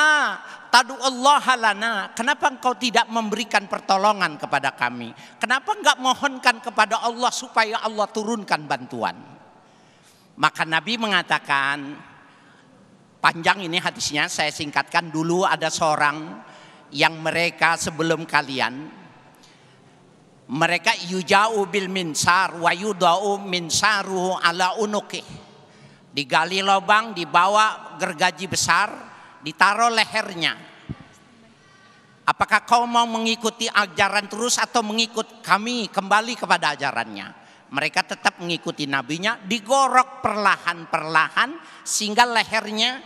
tadu'allaha lana. Kenapa engkau tidak memberikan pertolongan kepada kami? Kenapa enggak mohonkan kepada Allah supaya Allah turunkan bantuan? Maka Nabi mengatakan, panjang ini hadisnya, saya singkatkan dulu. Ada seorang yang mereka sebelum kalian, mereka yuja'u bil minsar wa yuda'u minsaruhu ala unuki. Digali lubang, dibawa gergaji besar, ditaruh lehernya. Apakah kau mau mengikuti ajaran terus atau mengikut kami kembali kepada ajarannya? Mereka tetap mengikuti nabinya, digorok perlahan-perlahan sehingga lehernya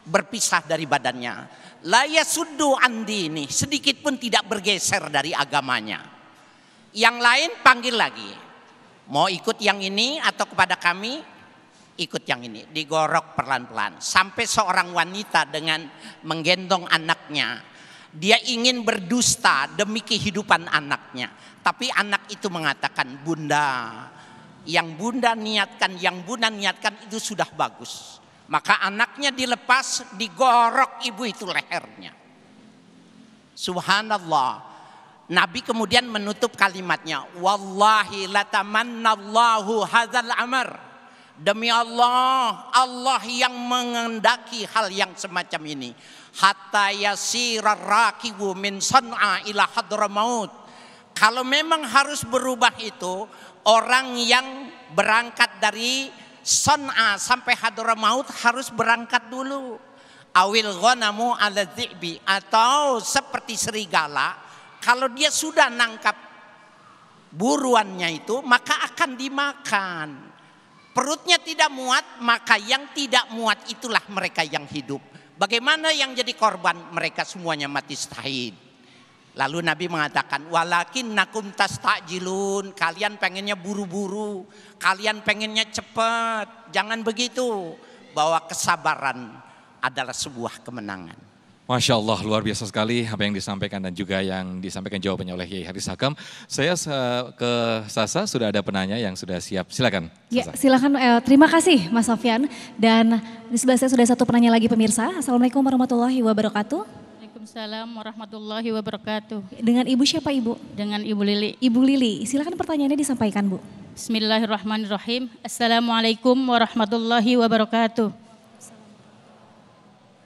berpisah dari badannya. La yasuddu an dini, sedikit pun tidak bergeser dari agamanya. Yang lain panggil lagi, mau ikut yang ini atau kepada kami? Ikut yang ini. Digorok pelan-pelan sampai seorang wanita dengan menggendong anaknya, dia ingin berdusta demi kehidupan anaknya, tapi anak itu mengatakan, bunda, yang bunda niatkan itu sudah bagus. Maka anaknya dilepas, digorok ibu itu lehernya. Subhanallah. Nabi kemudian menutup kalimatnya, wallahi latamannallahu hadzal amr. Demi Allah, Allah yang mengendaki hal yang semacam ini. Hatta yasirar rakibu min San'a ila Hadramaut. Kalau memang harus berubah itu, orang yang berangkat dari San'a sampai Hadramaut harus berangkat dulu. Awil ghanamu ala dhi'bi, atau seperti serigala, kalau dia sudah nangkap buruannya itu, maka akan dimakan. Perutnya tidak muat, maka yang tidak muat itulah mereka yang hidup. Bagaimana yang jadi korban? Mereka semuanya mati syahid. Lalu Nabi mengatakan, walakinnakum tastajilun, kalian pengennya buru-buru, kalian pengennya cepat. Jangan begitu. Bahwa kesabaran adalah sebuah kemenangan. Masya Allah, luar biasa sekali apa yang disampaikan dan juga yang disampaikan jawabannya oleh Kiai Haris Hakam. Saya ke Sasa, sudah ada penanya yang sudah siap. Silakan. Ya, silakan. Terima kasih Mas Sofyan. Dan di sebelah saya sudah satu penanya lagi pemirsa. Assalamualaikum warahmatullahi wabarakatuh. Waalaikumsalam warahmatullahi wabarakatuh. Dengan Ibu siapa Ibu? Dengan Ibu Lili. Ibu Lili, silakan pertanyaannya disampaikan Bu. Bismillahirrahmanirrahim. Assalamualaikum warahmatullahi wabarakatuh.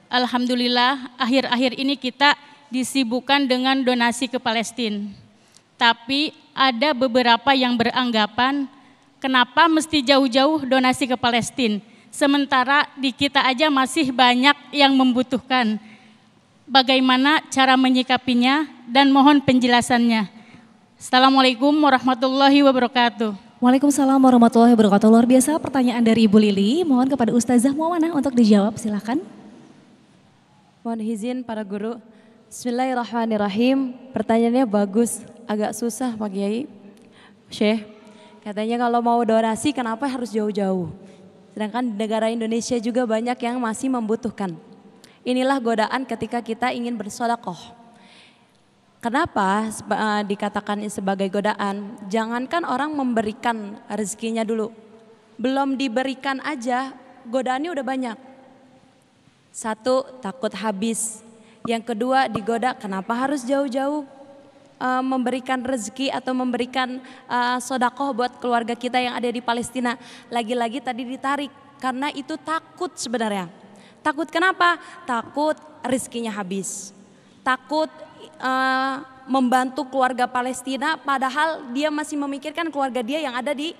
Alhamdulillah, akhir-akhir ini kita disibukkan dengan donasi ke Palestina. Tapi ada beberapa yang beranggapan, kenapa mesti jauh-jauh donasi ke Palestina? Sementara di kita aja masih banyak yang membutuhkan. Bagaimana cara menyikapinya dan mohon penjelasannya. Assalamualaikum warahmatullahi wabarakatuh. Waalaikumsalam warahmatullahi wabarakatuh. Luar biasa pertanyaan dari Ibu Lili. Mohon kepada Ustazah Muawana untuk dijawab, silakan. Mohon izin para guru. Bismillahirrahmanirrahim. Pertanyaannya bagus, agak susah Pak Kiai. Syekh, katanya kalau mau donasi kenapa harus jauh-jauh? Sedangkan di negara Indonesia juga banyak yang masih membutuhkan. Inilah godaan ketika kita ingin bersedekah. Kenapa dikatakan sebagai godaan? Jangankan orang memberikan rezekinya dulu. Belum diberikan aja, godaannya udah banyak. Satu, takut habis. Yang kedua, digoda kenapa harus jauh-jauh memberikan rezeki atau memberikan sedekah buat keluarga kita yang ada di Palestina. Lagi-lagi tadi ditarik karena itu takut sebenarnya. Takut kenapa? Takut rezekinya habis. Takut membantu keluarga Palestina padahal dia masih memikirkan keluarga dia yang ada di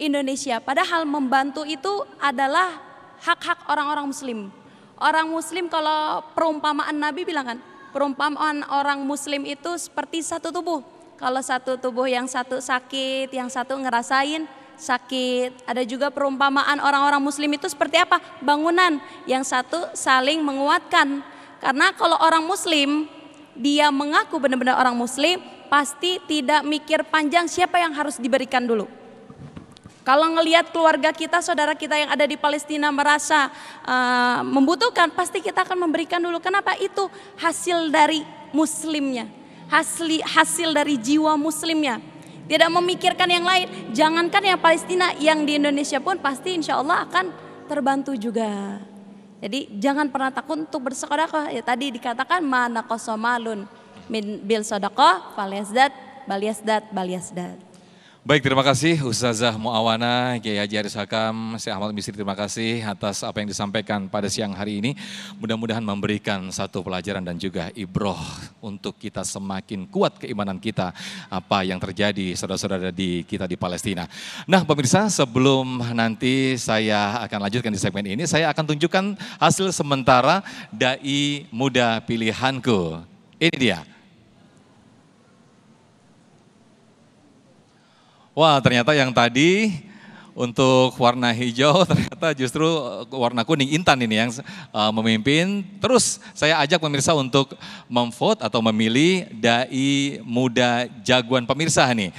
Indonesia. Padahal membantu itu adalah hak-hak orang-orang muslim. Orang muslim kalau perumpamaan Nabi bilang kan, perumpamaan orang muslim itu seperti satu tubuh. Kalau satu tubuh yang satu sakit, yang satu ngerasain sakit. Ada juga perumpamaan orang-orang muslim itu seperti apa? Bangunan, yang satu saling menguatkan. Karena kalau orang muslim, dia mengaku benar-benar orang muslim, pasti tidak mikir panjang siapa yang harus diberikan dulu. Kalau ngelihat keluarga kita, saudara kita yang ada di Palestina merasa membutuhkan, pasti kita akan memberikan dulu. Kenapa? Itu hasil dari muslimnya, hasil dari jiwa muslimnya. Tidak memikirkan yang lain. Jangankan yang Palestina, yang di Indonesia pun pasti insya Allah akan terbantu juga. Jadi jangan pernah takut untuk bersedekah. Ya, tadi dikatakan mana kosomalun min bil sedekah baliasdat. Baik, terima kasih Ustazah Muawana, Kiai Haji Haris Hakam, Syekh Ahmad Misri, terima kasih atas apa yang disampaikan pada siang hari ini. Mudah-mudahan memberikan satu pelajaran dan juga ibroh untuk kita semakin kuat keimanan kita apa yang terjadi saudara-saudara kita di Palestina. Nah pemirsa, sebelum nanti saya akan lanjutkan di segmen ini, saya akan tunjukkan hasil sementara Dai Muda Pilihanku. Ini dia. Wah, ternyata yang tadi untuk warna hijau ternyata justru warna kuning, Intan ini yang memimpin. Terus saya ajak pemirsa untuk memvote atau memilih Dai Muda Jagoan pemirsa nih.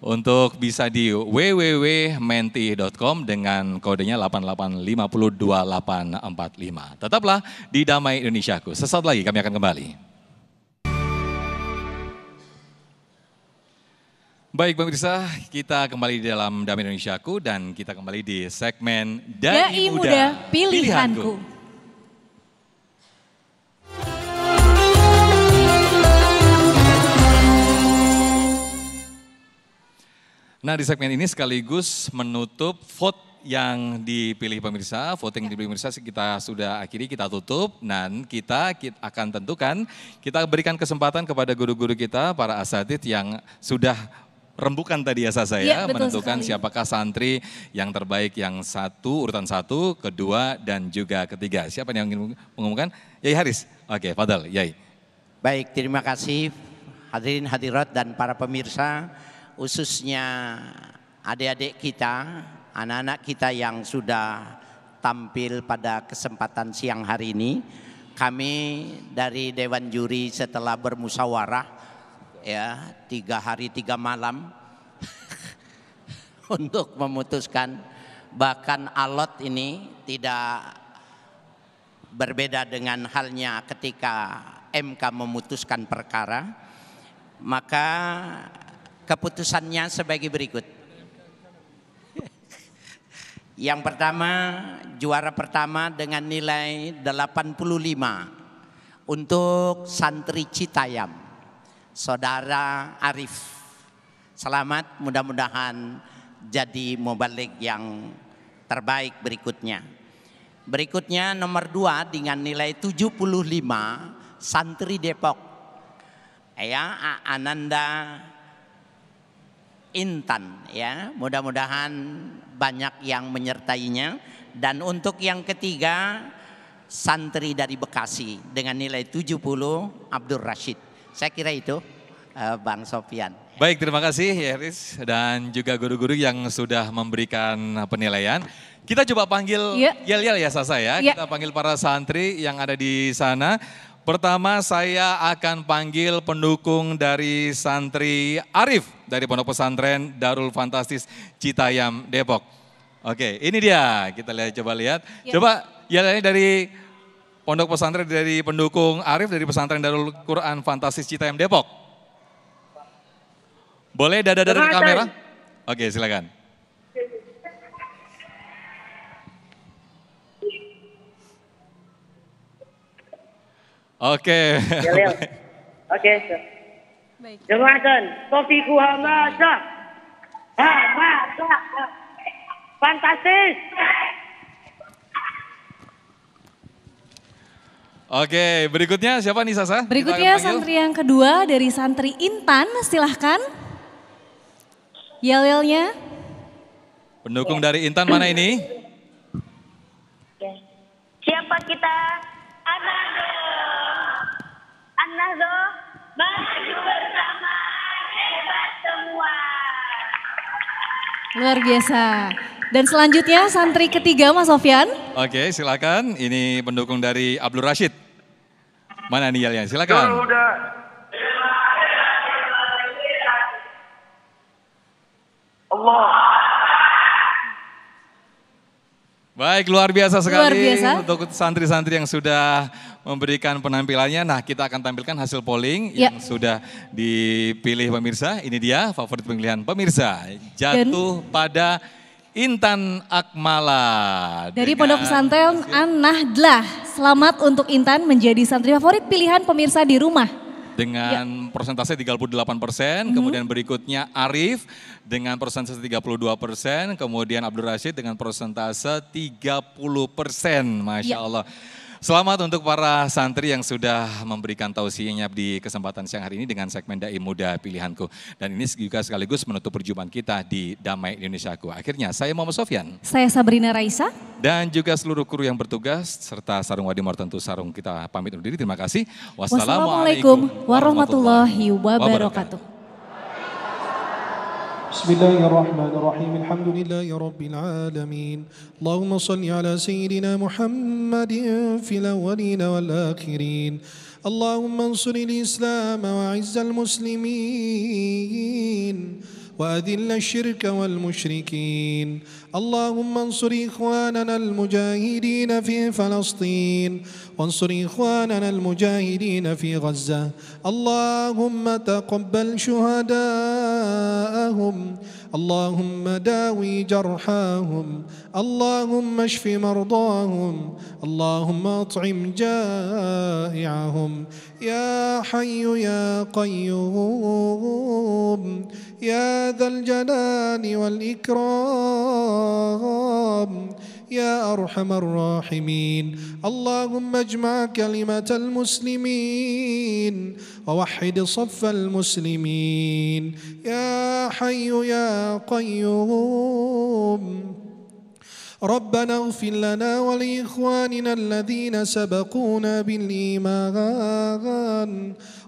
Untuk bisa di www.menti.com dengan kodenya 88502845. Tetaplah di Damai Indonesiaku. Sesaat lagi kami akan kembali. Baik pemirsa, kita kembali di dalam Damai Indonesiaku dan kita kembali di segmen Dai Muda Pilihanku. Nah di segmen ini sekaligus menutup vote yang dipilih pemirsa, voting dipilih pemirsa kita sudah akhiri, kita tutup dan kita akan tentukan, kita berikan kesempatan kepada guru-guru kita, para asatidz yang sudah rembukan tadi ya Sasa ya, menentukan sekali siapakah santri yang terbaik yang urutan 1, kedua dan juga ketiga. Siapa yang ingin mengumumkan? Yai Haris. Oke, Fadal, Yai. Baik, terima kasih hadirin hadirat dan para pemirsa, khususnya adik-adik kita, anak-anak kita yang sudah tampil pada kesempatan siang hari ini. Kami dari Dewan Juri setelah bermusyawarah ya 3 hari 3 malam untuk memutuskan, bahkan alot ini tidak berbeda dengan halnya ketika MK memutuskan perkara, maka keputusannya sebagai berikut. Yang pertama, juara pertama dengan nilai 85 untuk santri Citayam, Saudara Arif. Selamat, mudah-mudahan jadi mubalik yang terbaik berikutnya. Berikutnya nomor 2 dengan nilai 75 santri Depok. Ya, Ananda Intan ya, mudah-mudahan banyak yang menyertainya. Dan untuk yang ketiga santri dari Bekasi dengan nilai 70 Abdul Rashid. Saya kira itu Bang Sofyan. Baik, terima kasih ya Haris dan juga guru-guru yang sudah memberikan penilaian. Kita coba panggil yel-yel ya Sasa ya. Kita panggil para santri yang ada di sana. Pertama saya akan panggil pendukung dari santri Arif dari Pondok Pesantren Darul Fantastis Citayam Depok. Oke, ini dia. Kita coba lihat. Coba yel-yelnya dari Pondok Pesantren dari pendukung Arif dari Pesantren Darul Quran Fantastis Citayam Depok. Boleh dada-dada ke kamera? Oke, silakan. Oke. Oke. Jemaatan, Taufiku Hamazah. Fantastis. Oke, berikutnya siapa nih Sasa? Berikutnya santri yang kedua dari santri Intan, silahkan. Yel-yelnya. Pendukung dari Intan mana ini? Siapa kita? An-Nahdo, maju bersama, hebat semua. Luar biasa. Dan selanjutnya santri ketiga Mas Sofyan. Oke, silakan. Ini pendukung dari Abdul Rashid. Mana nih yelnya? Silakan. Udah. Allah. Baik, luar biasa sekali Luar biasa. untuk santri-santri yang sudah memberikan penampilannya. Nah, kita akan tampilkan hasil polling yang sudah dipilih pemirsa. Ini dia favorit pemilihan pemirsa. Jatuh pada Intan Akmala. Dari Pondok Pesantren An-Nahdlah. Selamat untuk Intan menjadi santri favorit pilihan pemirsa di rumah. Dengan persentase 38%, kemudian berikutnya Arif dengan persentase 32%, kemudian Abdul Rashid dengan persentase 30%, Masya Allah. Selamat untuk para santri yang sudah memberikan tausiahnya di kesempatan siang hari ini dengan segmen Dai Muda Pilihanku. Dan ini juga sekaligus menutup perjumpaan kita di Damai Indonesiaku. Akhirnya saya Muhammad Sofyan. Saya Sabrina Raisa. Dan juga seluruh kru yang bertugas serta Sarung Wadimor tentu Sarung kita pamit undur diri. Terima kasih. Wassalamualaikum warahmatullahi wabarakatuh. بسم الله الرحمن الرحيم الحمد لله رب العالمين اللهم صل على سيدنا محمد في الأولين والآخرين اللهم انصر الإسلام وعز المسلمين وأذل الشرك والمشركين اللهم انصر إخواننا المجاهدين في فلسطين وانصر إخواننا المجاهدين في غزة اللهم تقبل شهداءهم اللهم داوي جرحاهم اللهم اشف مرضاهم اللهم اطعم جائعهم يا حي يا قيوم يا ذا الجلال والإكرام يا أرحم الراحمين اللهم اجمع كلمة المسلمين ووحد صف المسلمين يا حي يا قيوم ربنا اغفر لنا ولإخواننا الذين سبقونا بالإيمان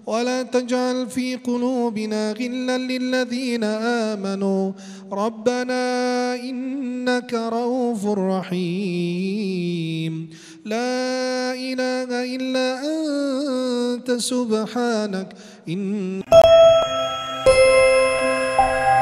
ولا تجعل في قلوبنا غلا للذين آمنوا ربنا إنك رؤوف رحيم لا إله إلا أنت سبحانك